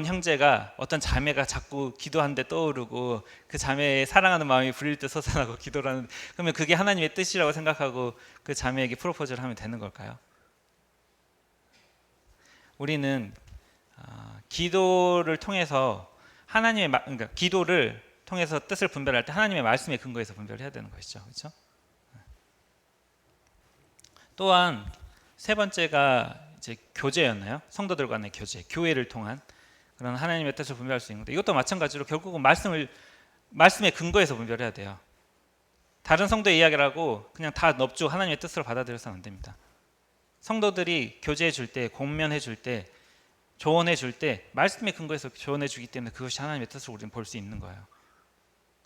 형제가 어떤 자매가 자꾸 기도하는데 떠오르고 그 자매의 사랑하는 마음이 불일 듯 솟아나고 기도를 하는데 그러면 그게 하나님의 뜻이라고 생각하고 그 자매에게 프로포즈를 하면 되는 걸까요? 우리는 기도를 통해서 그러니까 기도를 통해서 뜻을 분별할 때 하나님의 말씀에 근거해서 분별해야 되는 것이죠. 그렇죠? 또한 세 번째가 이제 교제였나요? 성도들 간의 교제, 교회를 통한 그런 하나님의 뜻을 분별할 수 있는데 이것도 마찬가지로 결국은 말씀에 근거해서 분별해야 돼요. 다른 성도의 이야기를 하고 그냥 다 넙죽 하나님의 뜻으로 받아들여서는 안 됩니다. 성도들이 교제해 줄 때, 공면해 줄 때, 조언해 줄 때 말씀에 근거해서 조언해 주기 때문에 그것이 하나님의 뜻으로 우리는 볼 수 있는 거예요.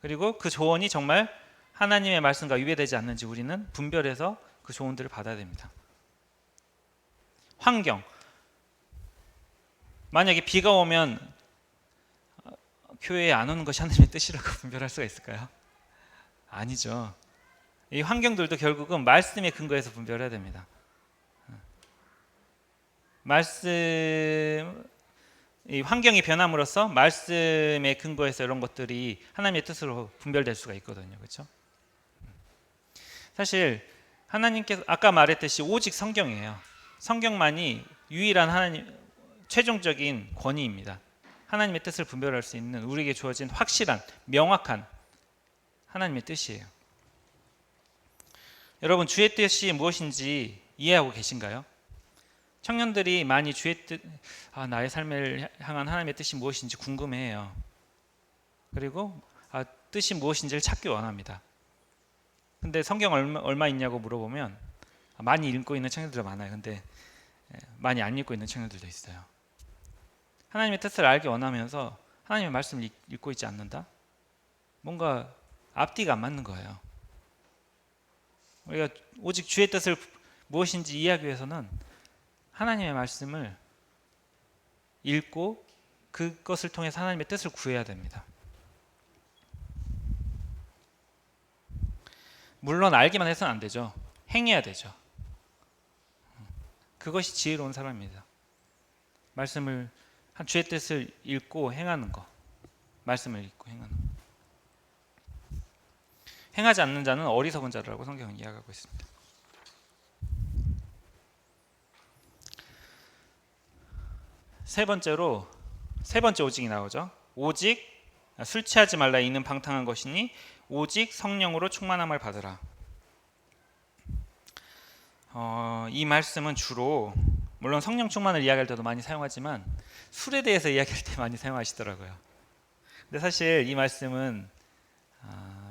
그리고 그 조언이 정말 하나님의 말씀과 위배되지 않는지 우리는 분별해서 그 조언들을 받아야 됩니다. 환경. 만약에 비가 오면 교회에 안 오는 것이 하나님의 뜻이라고 분별할 수가 있을까요? 아니죠. 이 환경들도 결국은 말씀에 근거해서 분별해야 됩니다. 이 환경이 변함으로써 말씀에 근거해서 이런 것들이 하나님의 뜻으로 분별될 수가 있거든요. 그렇죠? 사실 하나님께서 아까 말했듯이 오직 성경이에요. 성경만이 유일한 하나님 최종적인 권위입니다. 하나님의 뜻을 분별할 수 있는 우리에게 주어진 확실한 명확한 하나님의 뜻이에요. 여러분 주의 뜻이 무엇인지 이해하고 계신가요? 청년들이 많이 주의 뜻, 나의 삶을 향한 하나님의 뜻이 무엇인지 궁금해해요. 그리고 뜻이 무엇인지를 찾기 원합니다. 근데 성경 얼마 있냐고 물어보면 많이 읽고 있는 청년들도 많아요. 근데 많이 안 읽고 있는 청년들도 있어요. 하나님의 뜻을 알기 원하면서 하나님의 말씀을 읽고 있지 않는다? 뭔가 앞뒤가 안 맞는 거예요. 우리가 오직 주의 뜻을 무엇인지 이해하기 위해서는 하나님의 말씀을 읽고 그것을 통해서 하나님의 뜻을 구해야 됩니다. 물론 알기만 해서는 안 되죠. 행해야 되죠. 그것이 지혜로운 사람입니다. 말씀을 주의 뜻을 읽고 행하는 것. 말씀을 읽고 행하는 것. 행하지 않는 자는 어리석은 자라고 성경은 이야기하고 있습니다. 세 번째 오직이 나오죠. 오직 술 취하지 말라 이는 방탕한 것이니 오직 성령으로 충만함을 받으라. 이 말씀은 주로 물론 성령 충만을 이야기할 때도 많이 사용하지만 술에 대해서 이야기할 때 많이 사용하시더라고요. 근데 사실 이 말씀은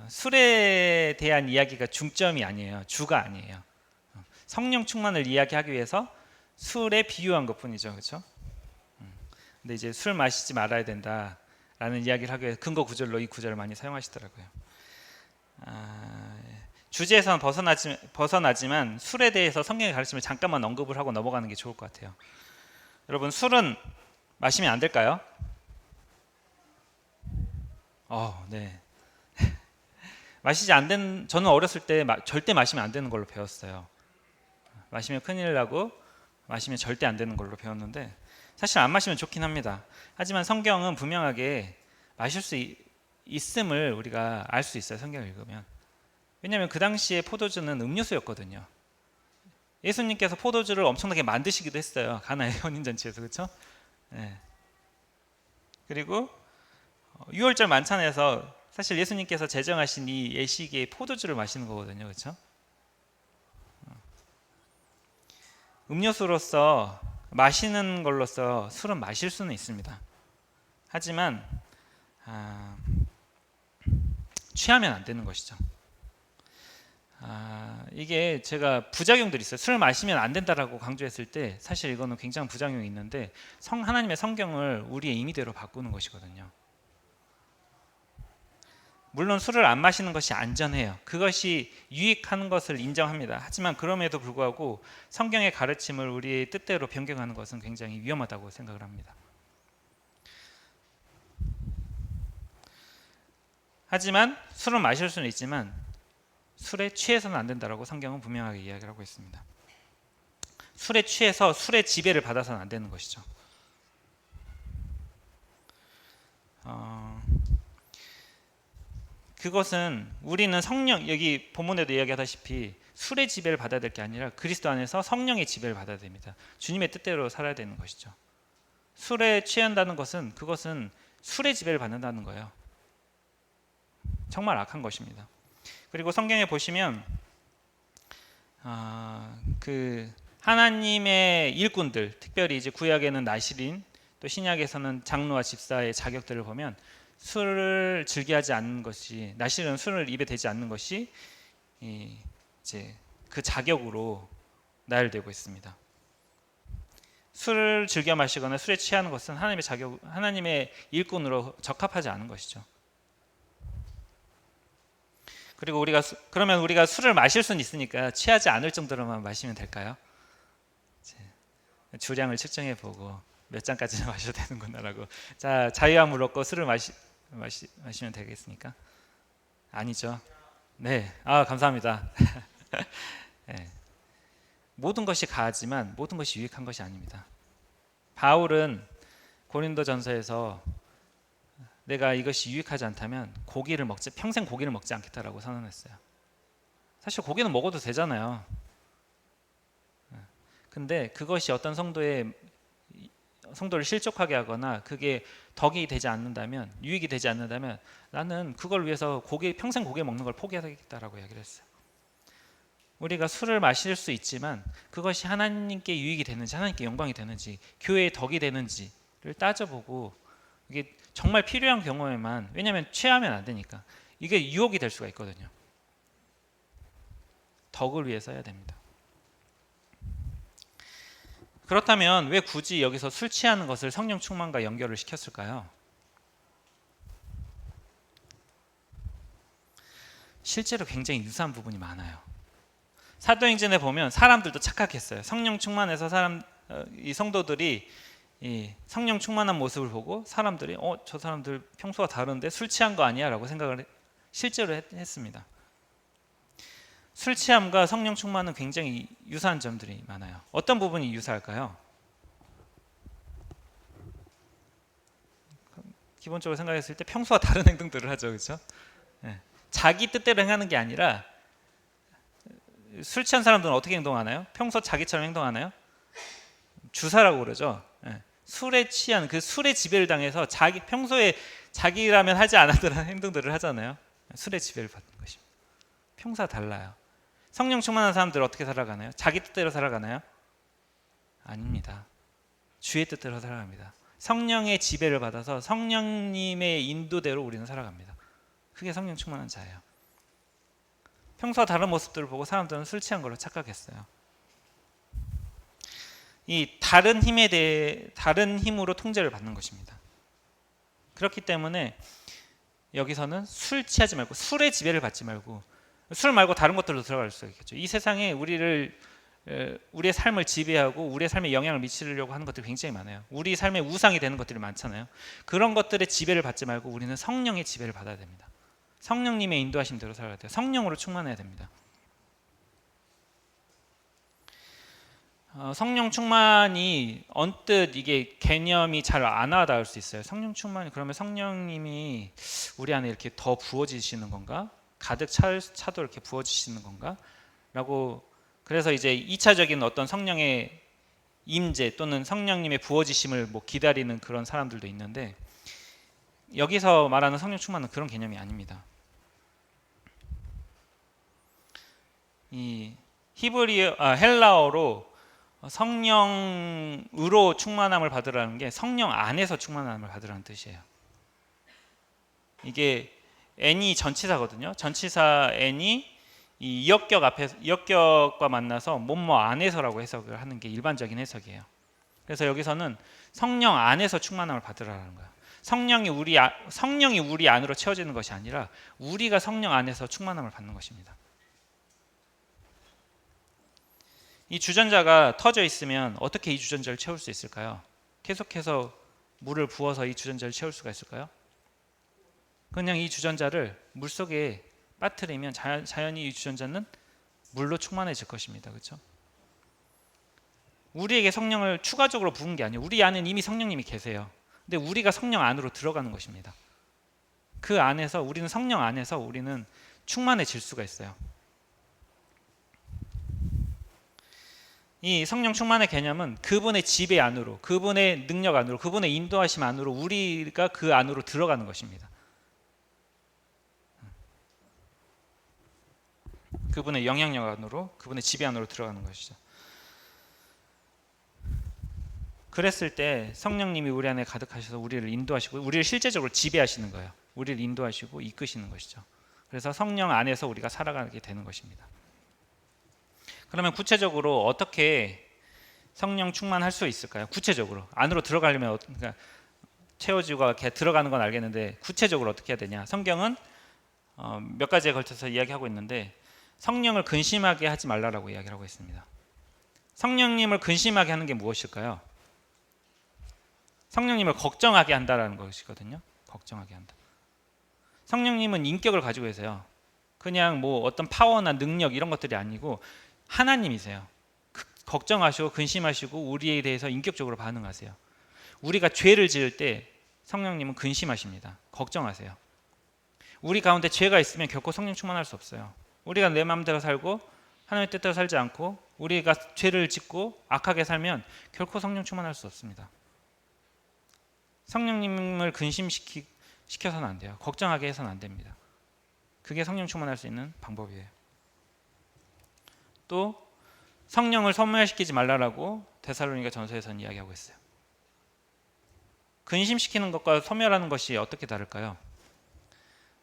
술에 대한 이야기가 중점이 아니에요. 주가 아니에요. 성령 충만을 이야기하기 위해서 술에 비유한 것뿐이죠. 그렇죠? 근데 이제 술 마시지 말아야 된다라는 이야기를 하기 위해 근거 구절로 이 구절을 많이 사용하시더라고요. 주제에서는 벗어나지만 술에 대해서 성경의 가르침을 잠깐만 언급을 하고 넘어가는 게 좋을 것 같아요. 여러분 술은 마시면 안 될까요? 네. 저는 어렸을 때 절대 마시면 안 되는 걸로 배웠어요. 마시면 큰일 나고 마시면 절대 안 되는 걸로 배웠는데 사실 안 마시면 좋긴 합니다. 하지만 성경은 분명하게 마실 수 있음을 우리가 알 수 있어요. 성경을 읽으면. 왜냐하면 그 당시에 포도주는 음료수였거든요. 예수님께서 포도주를 엄청나게 만드시기도 했어요. 가나의 혼인잔치에서. 그렇죠? 네. 그리고 유월절 만찬에서 사실 예수님께서 제정하신 이 예식의 포도주를 마시는 거거든요. 그렇죠? 음료수로서 마시는 걸로써 술은 마실 수는 있습니다. 하지만 취하면 안 되는 것이죠. 이게 제가 부작용들이 있어요. 술을 마시면 안 된다라고 강조했을 때 사실 이거는 굉장히 부작용이 있는데 하나님의 성경을 우리의 임의대로 바꾸는 것이거든요. 물론 술을 안 마시는 것이 안전해요. 그것이 유익한 것을 인정합니다. 하지만 그럼에도 불구하고 성경의 가르침을 우리의 뜻대로 변경하는 것은 굉장히 위험하다고 생각을 합니다. 하지만 술은 마실 수는 있지만 술에 취해서는 안 된다라고 성경은 분명하게 이야기를 하고 있습니다. 술에 취해서 술의 지배를 받아서는 안 되는 것이죠. 그것은 우리는 성령, 여기 본문에도 이야기하다시피 술의 지배를 받아야 될 게 아니라 그리스도 안에서 성령의 지배를 받아야 됩니다. 주님의 뜻대로 살아야 되는 것이죠. 술에 취한다는 것은 그것은 술의 지배를 받는다는 거예요. 정말 악한 것입니다. 그리고 성경에 보시면 그 하나님의 일꾼들, 특별히 이제 구약에는 나실인, 또 신약에서는 장로와 집사의 자격들을 보면 술을 즐겨하지 않는 것이, 나실은 술을 입에 대지 않는 것이 이제 그 자격으로 나열되고 있습니다. 술을 즐겨 마시거나 술에 취하는 것은 하나님의 자격, 하나님의 일꾼으로 적합하지 않은 것이죠. 그리고 그러면 우리가 술을 마실 수는 있으니까 취하지 않을 정도로만 마시면 될까요? 주량을 측정해 보고 몇 잔까지는 마셔도 되는구나라고. 자, 자유함을 얻고 술을 마시면 되겠습니까? 아니죠. 네, 감사합니다. 네. 모든 것이 가하지만 모든 것이 유익한 것이 아닙니다. 바울은 고린도전서에서 내가 이것이 유익하지 않다면 평생 고기를 먹지 않겠다라고 선언했어요. 사실 고기는 먹어도 되잖아요. 근데 그것이 어떤 성도를 실족하게 하거나 그게 덕이 되지 않는다면, 유익이 되지 않는다면 나는 그걸 위해서 평생 고기 먹는 걸 포기하겠다라고 이야기를 했어요. 우리가 술을 마실 수 있지만 그것이 하나님께 유익이 되는지, 하나님께 영광이 되는지, 교회에 덕이 되는지를 따져보고, 이게 정말 필요한 경우에만, 왜냐하면 취하면 안 되니까, 이게 유혹이 될 수가 있거든요. 덕을 위해서 해야 됩니다. 그렇다면 왜 굳이 여기서 술 취하는 것을 성령 충만과 연결을 시켰을까요? 실제로 굉장히 유사한 부분이 많아요. 사도행전에 보면 사람들도 착각했어요. 성령 충만해서 이 성도들이 이 성령 충만한 모습을 보고 사람들이 저 사람들 평소와 다른데 술 취한 거 아니야? 라고 생각을 실제로 했습니다. 술 취함과 성령 충만은 굉장히 유사한 점들이 많아요. 어떤 부분이 유사할까요? 기본적으로 생각했을 때 평소와 다른 행동들을 하죠. 그렇죠? 네. 자기 뜻대로 행하는 게 아니라, 술 취한 사람들은 어떻게 행동하나요? 평소 자기처럼 행동하나요? 주사라고 그러죠. 네. 술에 취한, 그 술의 지배를 당해서 평소에 자기라면 하지 않았던 행동들을 하잖아요. 술의 지배를 받는 것입니다. 평소와 달라요. 성령 충만한 사람들 어떻게 살아가나요? 자기 뜻대로 살아가나요? 아닙니다. 주의 뜻대로 살아갑니다. 성령의 지배를 받아서 성령님의 인도대로 우리는 살아갑니다. 그게 성령 충만한 자예요. 평소와 다른 모습들을 보고 사람들은 술 취한 걸로 착각했어요. 이 다른 힘으로 통제를 받는 것입니다. 그렇기 때문에 여기서는 술 취하지 말고, 술의 지배를 받지 말고, 술 말고 다른 것들로 들어갈 수 있겠죠. 이 세상에 우리의 삶을 지배하고 우리의 삶에 영향을 미치려고 하는 것들이 굉장히 많아요. 우리 삶의 우상이 되는 것들이 많잖아요. 그런 것들의 지배를 받지 말고 우리는 성령의 지배를 받아야 됩니다. 성령님의 인도하심대로 살아야 돼요. 성령으로 충만해야 됩니다. 성령 충만이 언뜻 이게 개념이 잘 안 와닿을 수 있어요. 성령 충만이, 그러면 성령님이 우리 안에 이렇게 더 부어지시는 건가? 가득 차도 이렇게 부어지시는 건가? 라고, 그래서 이제 2차적인 어떤 성령의 임재 또는 성령님의 부어지심을 기다리는 그런 사람들도 있는데, 여기서 말하는 성령 충만은 그런 개념이 아닙니다. 이 헬라어로 성령으로 충만함을 받으라는 게 성령 안에서 충만함을 받으라는 뜻이에요. 이게 n이 전치사거든요. 전치사 n이 이 이역격 앞에서 이역격과 만나서 뭐뭐 안에서라고 해석을 하는 게 일반적인 해석이에요. 그래서 여기서는 성령 안에서 충만함을 받으라는 거예요. 성령이 우리 안으로 채워지는 것이 아니라 우리가 성령 안에서 충만함을 받는 것입니다. 이 주전자가 터져 있으면 어떻게 이 주전자를 채울 수 있을까요? 계속해서 물을 부어서 이 주전자를 채울 수가 있을까요? 그냥 이 주전자를 물속에 빠뜨리면 자연히 이 주전자는 물로 충만해질 것입니다. 그렇죠? 우리에게 성령을 추가적으로 부은 게 아니에요. 우리 안에는 이미 성령님이 계세요. 근데 우리가 성령 안으로 들어가는 것입니다. 그 안에서 우리는 성령 안에서 우리는 충만해질 수가 있어요. 이 성령 충만의 개념은 그분의 지배 안으로, 그분의 능력 안으로, 그분의 인도하심 안으로 우리가 그 안으로 들어가는 것입니다. 그분의 영향력 안으로, 그분의 지배 안으로 들어가는 것이죠. 그랬을 때 성령님이 우리 안에 가득하셔서 우리를 인도하시고 우리를 실제적으로 지배하시는 거예요. 우리를 인도하시고 이끄시는 것이죠. 그래서 성령 안에서 우리가 살아가게 되는 것입니다. 그러면 구체적으로 어떻게 성령 충만할 수 있을까요? 구체적으로 안으로 들어가려면 그러니까 채워지고 이렇게 들어가는 건 알겠는데 구체적으로 어떻게 해야 되냐? 성경은 몇 가지에 걸쳐서 이야기하고 있는데 성령을 근심하게 하지 말라라고 이야기를 하고 있습니다. 성령님을 근심하게 하는 게 무엇일까요? 성령님을 걱정하게 한다라는 것이거든요. 걱정하게 한다. 성령님은 인격을 가지고 계세요. 그냥 뭐 어떤 파워나 능력 이런 것들이 아니고 하나님이세요. 걱정하시고 근심하시고 우리에 대해서 인격적으로 반응하세요. 우리가 죄를 지을 때 성령님은 근심하십니다. 걱정하세요. 우리 가운데 죄가 있으면 결코 성령 충만할 수 없어요. 우리가 내 마음대로 살고 하나님의 뜻대로 살지 않고 우리가 죄를 짓고 악하게 살면 결코 성령 충만할 수 없습니다. 성령님을 근심시켜서는 안 돼요. 걱정하게 해서는 안 됩니다. 그게 성령 충만할 수 있는 방법이에요. 또 성령을 소멸시키지 말라라고 데살로니가 전서에서는 이야기하고 있어요. 근심시키는 것과 소멸하는 것이 어떻게 다를까요?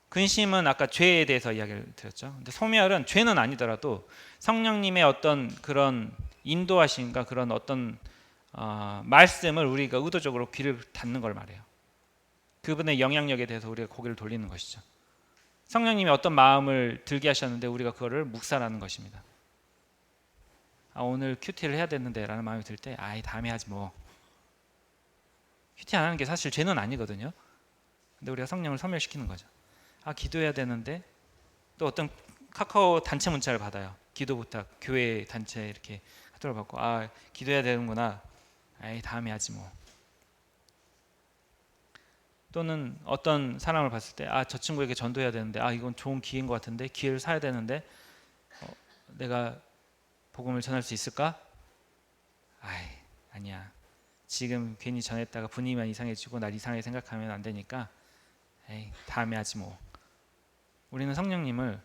근심은 아까 죄에 대해서 이야기를 드렸죠. 근데 소멸은 죄는 아니더라도 성령님의 어떤 그런 인도하심과 그런 어떤 말씀을 우리가 의도적으로 귀를 닫는 걸 말해요. 그분의 영향력에 대해서 우리가 고개를 돌리는 것이죠. 성령님이 어떤 마음을 들게 하셨는데 우리가 그거를 묵살하는 것입니다. 오늘 큐티를 해야 되는데 라는 마음이 들 때 다음에 하지 뭐. 큐티 안 하는 게 사실 죄는 아니거든요. 근데 우리가 성령을 소멸시키는 거죠. 기도해야 되는데 또 어떤 카카오 단체 문자를 받아요. 기도 부탁, 교회 단체 이렇게 카톡을 받고 기도해야 되는구나. 다음에 하지 뭐. 또는 어떤 사람을 봤을 때 저 친구에게 전도해야 되는데 이건 좋은 기회인 것 같은데 기회를 사야 되는데 내가 복음을 전할 수 있을까? 아니야. 지금 괜히 전했다가 분위기만 이상해지고 날 이상하게 생각하면 안 되니까 다음에 하지 뭐. 우리는 성령님을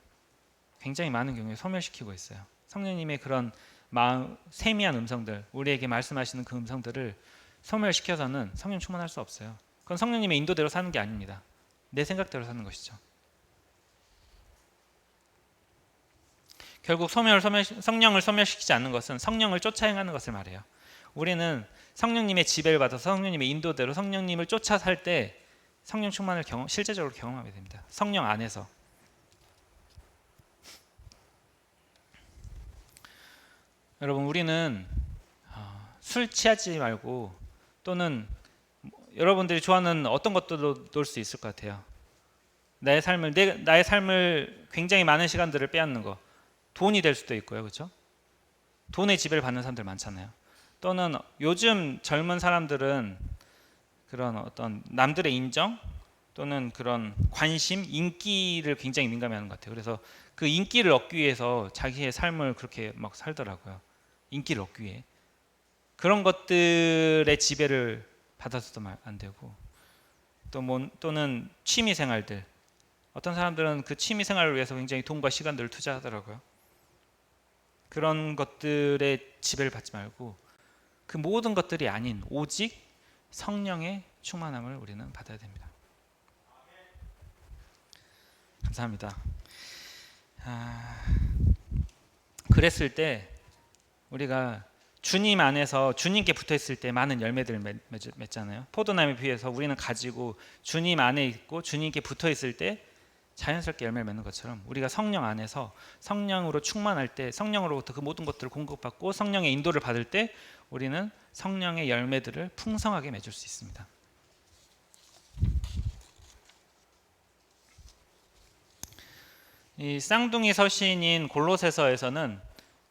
굉장히 많은 경우에 소멸시키고 있어요. 성령님의 그런 마음, 세미한 음성들, 우리에게 말씀하시는 그 음성들을 소멸시켜서는 성령 충만할 수 없어요. 그건 성령님의 인도대로 사는 게 아닙니다. 내 생각대로 사는 것이죠. 결국 성령을 소멸시키지 않는 것은 성령을 쫓아 행하는 것을 말해요. 우리는 성령님의 지배를 받아서 성령님의 인도대로 성령님을 쫓아 살 때 성령 충만을 실제적으로 경험하게 됩니다. 성령 안에서. 여러분, 우리는 술 취하지 말고 또는 여러분들이 좋아하는 어떤 것들도 놀 수 있을 것 같아요. 나의 삶을 굉장히 많은 시간들을 빼앗는 거. 돈이 될 수도 있고요. 그렇죠? 돈의 지배를 받는 사람들 많잖아요. 또는 요즘 젊은 사람들은 그런 어떤 남들의 인정 또는 그런 관심, 인기를 굉장히 민감해하는 것 같아요. 그래서 그 인기를 얻기 위해서 자기의 삶을 그렇게 막 살더라고요. 인기를 얻기 위해. 그런 것들의 지배를 받아서도 안 되고 또는 취미 생활들. 어떤 사람들은 그 취미 생활을 위해서 굉장히 돈과 시간들을 투자하더라고요. 그런 것들의 지배를 받지 말고 그 모든 것들이 아닌 오직 성령의 충만함을 우리는 받아야 됩니다. 감사합니다. 그랬을 때 우리가 주님 안에서 주님께 붙어있을 때 많은 열매들을 맺잖아요. 포도나무에 비해서 우리는 가지고 주님 안에 있고 주님께 붙어있을 때 자연스럽게 열매를 맺는 것처럼 우리가 성령 안에서 성령으로 충만할 때 성령으로부터 그 모든 것들을 공급받고 성령의 인도를 받을 때 우리는 성령의 열매들을 풍성하게 맺을 수 있습니다. 이 쌍둥이 서신인 골로새서에서는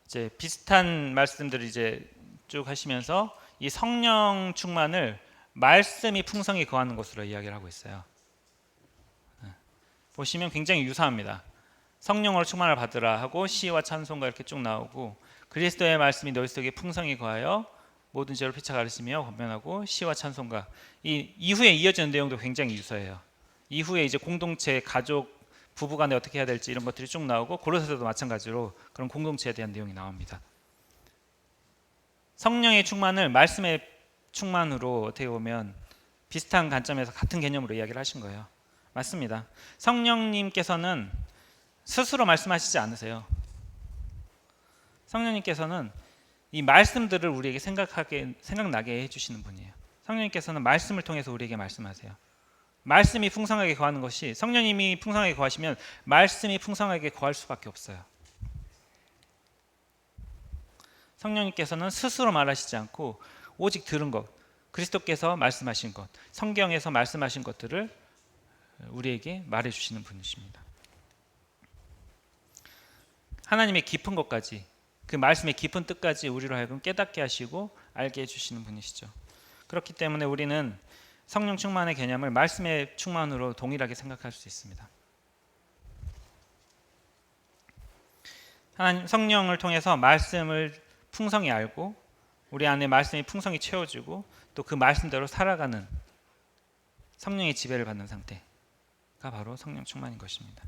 이제 비슷한 말씀들을 이제 쭉 하시면서 이 성령 충만을 말씀이 풍성히 거하는 것으로 이야기를 하고 있어요. 보시면 굉장히 유사합니다. 성령으로 충만을 받으라 하고 시와 찬송가 이렇게 쭉 나오고 그리스도의 말씀이 너희 속에 풍성히 거하여 모든 죄를 피차 가르치며 권면하고 시와 찬송가 이 이후에 이어지는 내용도 굉장히 유사해요. 이후에 이제 공동체, 가족, 부부간에 어떻게 해야 될지 이런 것들이 쭉 나오고 골로새서도 마찬가지로 그런 공동체에 대한 내용이 나옵니다. 성령의 충만을 말씀의 충만으로 어떻게 보면 비슷한 관점에서 같은 개념으로 이야기를 하신 거예요. 맞습니다. 성령님께서는 스스로 말씀하시지 않으세요. 성령님께서는 이 말씀들을 우리에게 생각나게 해주시는 분이에요. 성령님께서는 말씀을 통해서 우리에게 말씀하세요. 말씀이 풍성하게 거하는 것이 성령님이 풍성하게 거하시면 말씀이 풍성하게 거할 수밖에 없어요. 성령님께서는 스스로 말하시지 않고 오직 들은 것, 그리스도께서 말씀하신 것, 성경에서 말씀하신 것들을 우리에게 말해주시는 분이십니다. 하나님의 깊은 것까지 그 말씀의 깊은 뜻까지 우리로 하여금 깨닫게 하시고 알게 해주시는 분이시죠. 그렇기 때문에 우리는 성령 충만의 개념을 말씀의 충만으로 동일하게 생각할 수 있습니다. 하나님 성령을 통해서 말씀을 풍성히 알고 우리 안에 말씀이 풍성히 채워지고 또 그 말씀대로 살아가는 성령의 지배를 받는 상태가 바로 성령 충만인 것입니다.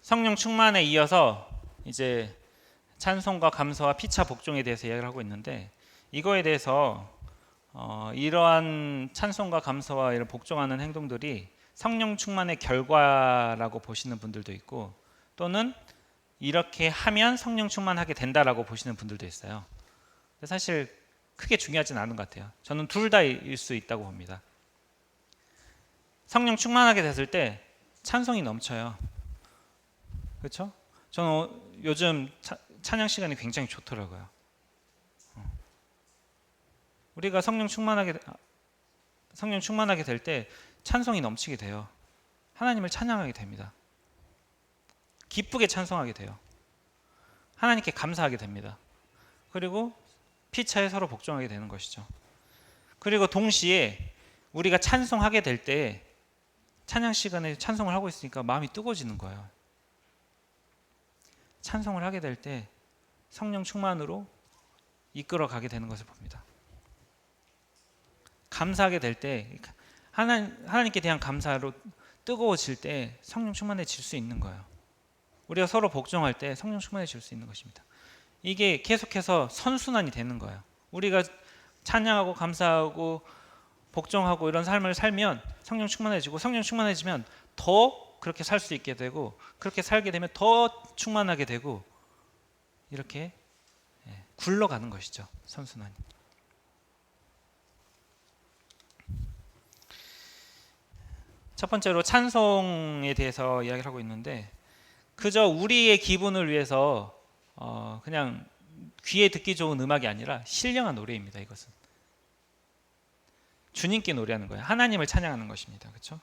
성령 충만에 이어서 이제 찬송과 감사와 피차 복종에 대해서 이야기를 하고 있는데 이거에 대해서 이러한 찬송과 감사와 이런 복종하는 행동들이 성령 충만의 결과라고 보시는 분들도 있고 또는 이렇게 하면 성령 충만하게 된다라고 보시는 분들도 있어요. 사실 크게 중요하진 않은 것 같아요. 저는 둘 다일 수 있다고 봅니다. 성령 충만하게 됐을 때 찬송이 넘쳐요. 그렇죠? 저는 요즘 찬양 시간이 굉장히 좋더라고요. 우리가 성령 충만하게 될 때 찬송이 넘치게 돼요. 하나님을 찬양하게 됩니다. 기쁘게 찬송하게 돼요. 하나님께 감사하게 됩니다. 그리고 피차에 서로 복종하게 되는 것이죠. 그리고 동시에 우리가 찬송하게 될 때 찬양 시간에 찬송을 하고 있으니까 마음이 뜨거워지는 거예요. 찬송을 하게 될 때 성령 충만으로 이끌어가게 되는 것을 봅니다. 감사하게 될 때 하나님께 대한 감사로 뜨거워질 때 성령 충만해질 수 있는 거예요. 우리가 서로 복종할 때 성령 충만해질 수 있는 것입니다. 이게 계속해서 선순환이 되는 거예요. 우리가 찬양하고 감사하고 복종하고 이런 삶을 살면 성령 충만해지고 성령 충만해지면 더 그렇게 살 수 있게 되고 그렇게 살게 되면 더 충만하게 되고 이렇게 굴러가는 것이죠. 선순환이. 첫 번째로 찬송에 대해서 이야기를 하고 있는데 그저 우리의 기분을 위해서 그냥 귀에 듣기 좋은 음악이 아니라 신령한 노래입니다. 이것은 주님께 노래하는 거예요. 하나님을 찬양하는 것입니다. 그렇죠?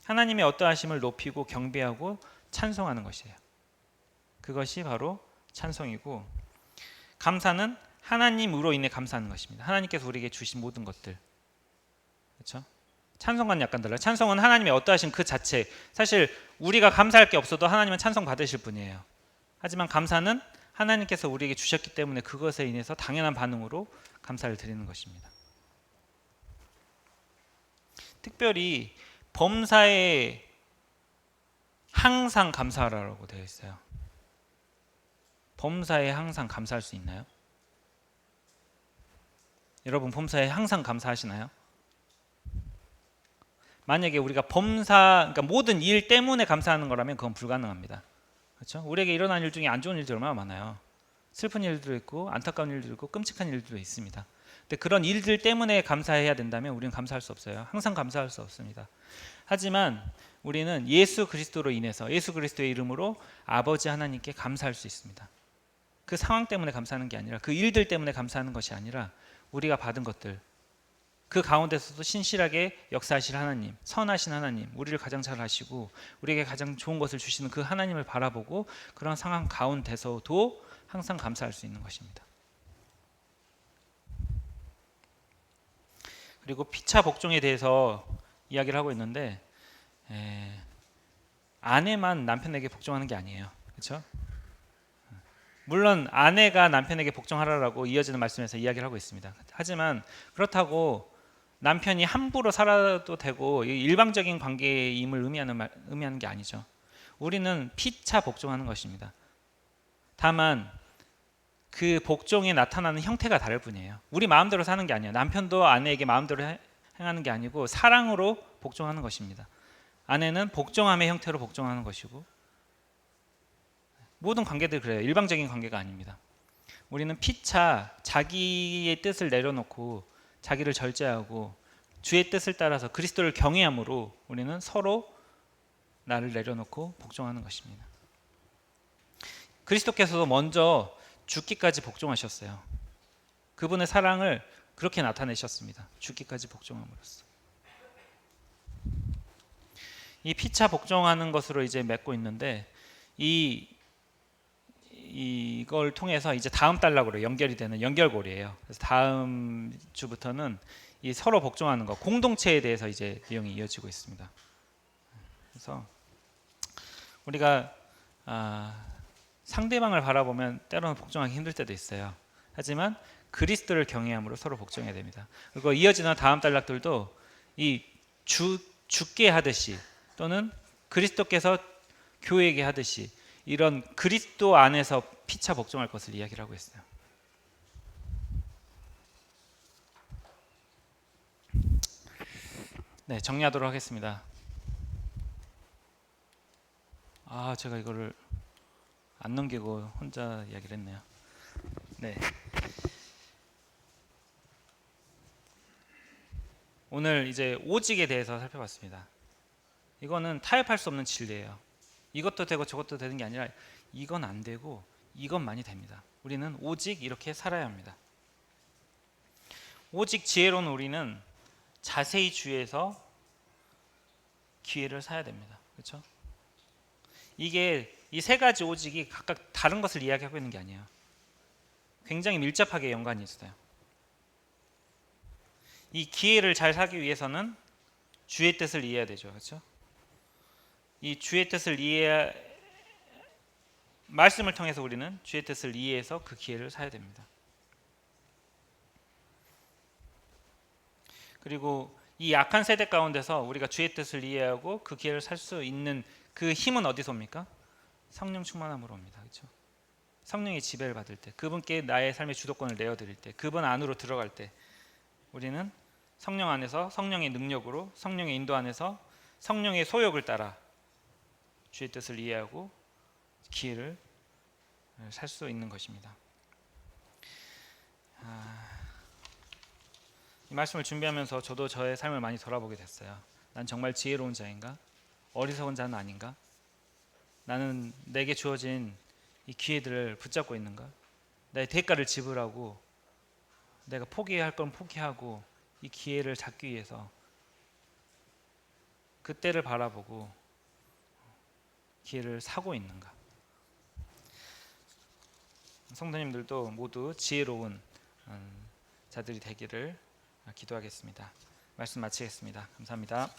하나님의 어떠하심을 높이고 경배하고 찬송하는 것이에요. 그것이 바로 찬송이고 감사는 하나님으로 인해 감사하는 것입니다. 하나님께서 우리에게 주신 모든 것들. 그렇죠? 찬송과는 약간 달라요. 찬송은 하나님의 어떠하신 그 자체. 사실 우리가 감사할 게 없어도 하나님은 찬송 받으실 분이에요. 하지만 감사는 하나님께서 우리에게 주셨기 때문에 그것에 인해서 당연한 반응으로 감사를 드리는 것입니다. 특별히 범사에 항상 감사하라고 되어 있어요. 범사에 항상 감사할 수 있나요? 여러분 범사에 항상 감사하시나요? 만약에 우리가 그러니까 모든 일 때문에 감사하는 거라면 그건 불가능합니다. 그렇죠? 우리에게 일어난 일 중에 안 좋은 일들이 얼마나 많아요. 슬픈 일도 있고 안타까운 일도 있고 끔찍한 일도 있습니다. 근데 그런 일들 때문에 감사해야 된다면 우리는 감사할 수 없어요. 항상 감사할 수 없습니다. 하지만 우리는 예수 그리스도로 인해서 예수 그리스도의 이름으로 아버지 하나님께 감사할 수 있습니다. 그 상황 때문에 감사하는 게 아니라 그 일들 때문에 감사하는 것이 아니라 우리가 받은 것들 그 가운데서도 신실하게 역사하실 하나님, 선하신 하나님, 우리를 가장 잘 아시고 우리에게 가장 좋은 것을 주시는 그 하나님을 바라보고 그런 상황 가운데서도 항상 감사할 수 있는 것입니다. 그리고 피차 복종에 대해서 이야기를 하고 있는데 아내만 남편에게 복종하는 게 아니에요. 그렇죠? 물론 아내가 남편에게 복종하라고 이어지는 말씀에서 이야기를 하고 있습니다. 하지만 그렇다고 남편이 함부로 살아도 되고 일방적인 관계임을 의미하는 게 아니죠. 우리는 피차 복종하는 것입니다. 다만 그 복종에 나타나는 형태가 다를 뿐이에요. 우리 마음대로 사는 게 아니에요. 남편도 아내에게 마음대로 행하는 게 아니고 사랑으로 복종하는 것입니다. 아내는 복종함의 형태로 복종하는 것이고 모든 관계들 그래요. 일방적인 관계가 아닙니다. 우리는 피차 자기의 뜻을 내려놓고 자기를 절제하고 주의 뜻을 따라서 그리스도를 경외함으로 우리는 서로 나를 내려놓고 복종하는 것입니다. 그리스도께서도 먼저 죽기까지 복종하셨어요. 그분의 사랑을 그렇게 나타내셨습니다. 죽기까지 복종함으로써. 이 피차 복종하는 것으로 이제 맺고 있는데 이걸 통해서 이제 다음 단락으로 연결이 되는 연결고리예요. 그래서 다음 주부터는 이 서로 복종하는 것, 공동체에 대해서 이제 내용이 이어지고 있습니다. 그래서 우리가 상대방을 바라보면 때로는 복종하기 힘들 때도 있어요. 하지만 그리스도를 경외함으로 서로 복종해야 됩니다. 그리고 이어지는 다음 단락들도 이 죽게 하듯이 또는 그리스도께서 교회에게 하듯이 이런 그리스도 안에서 피차 복종할 것을 이야기를 하고 있어요. 네, 정리하도록 하겠습니다. 제가 이거를 안 넘기고 혼자 이야기를 했네요. 네. 오늘 이제 오직에 대해서 살펴봤습니다. 이거는 타협할 수 없는 진리예요. 이것도 되고 저것도 되는 게 아니라 이건 안 되고 이것만이 됩니다. 우리는 오직 이렇게 살아야 합니다. 오직 지혜로운 우리는 자세히 주의해서 기회를 사야 됩니다. 그렇죠? 이게 이 세 가지 오직이 각각 다른 것을 이야기하고 있는 게 아니에요. 굉장히 밀접하게 연관이 있어요. 이 기회를 잘 사기 위해서는 주의 뜻을 이해해야 되죠. 그렇죠? 이 주의 뜻을 말씀을 통해서 우리는 주의 뜻을 이해해서 그 기회를 사야 됩니다. 그리고 이 약한 세대 가운데서 우리가 주의 뜻을 이해하고 그 기회를 살 수 있는 그 힘은 어디서 옵니까? 성령 충만함으로 옵니다. 그렇죠? 성령의 지배를 받을 때, 그분께 나의 삶의 주도권을 내어드릴 때, 그분 안으로 들어갈 때 우리는 성령 안에서 성령의 능력으로 성령의 인도 안에서 성령의 소욕을 따라 주의 뜻을 이해하고 기회를 살 수 있는 것입니다. 이 말씀을 준비하면서 저도 저의 삶을 많이 돌아보게 됐어요. 난 정말 지혜로운 자인가? 어리석은 자는 아닌가? 나는 내게 주어진 이 기회들을 붙잡고 있는가? 나의 대가를 지불하고 내가 포기해야 할 건 포기하고 이 기회를 잡기 위해서 그때를 바라보고 기회를 사고 있는가? 성도님들도 모두 지혜로운 자들이 되기를 기도하겠습니다. 말씀 마치겠습니다. 감사합니다.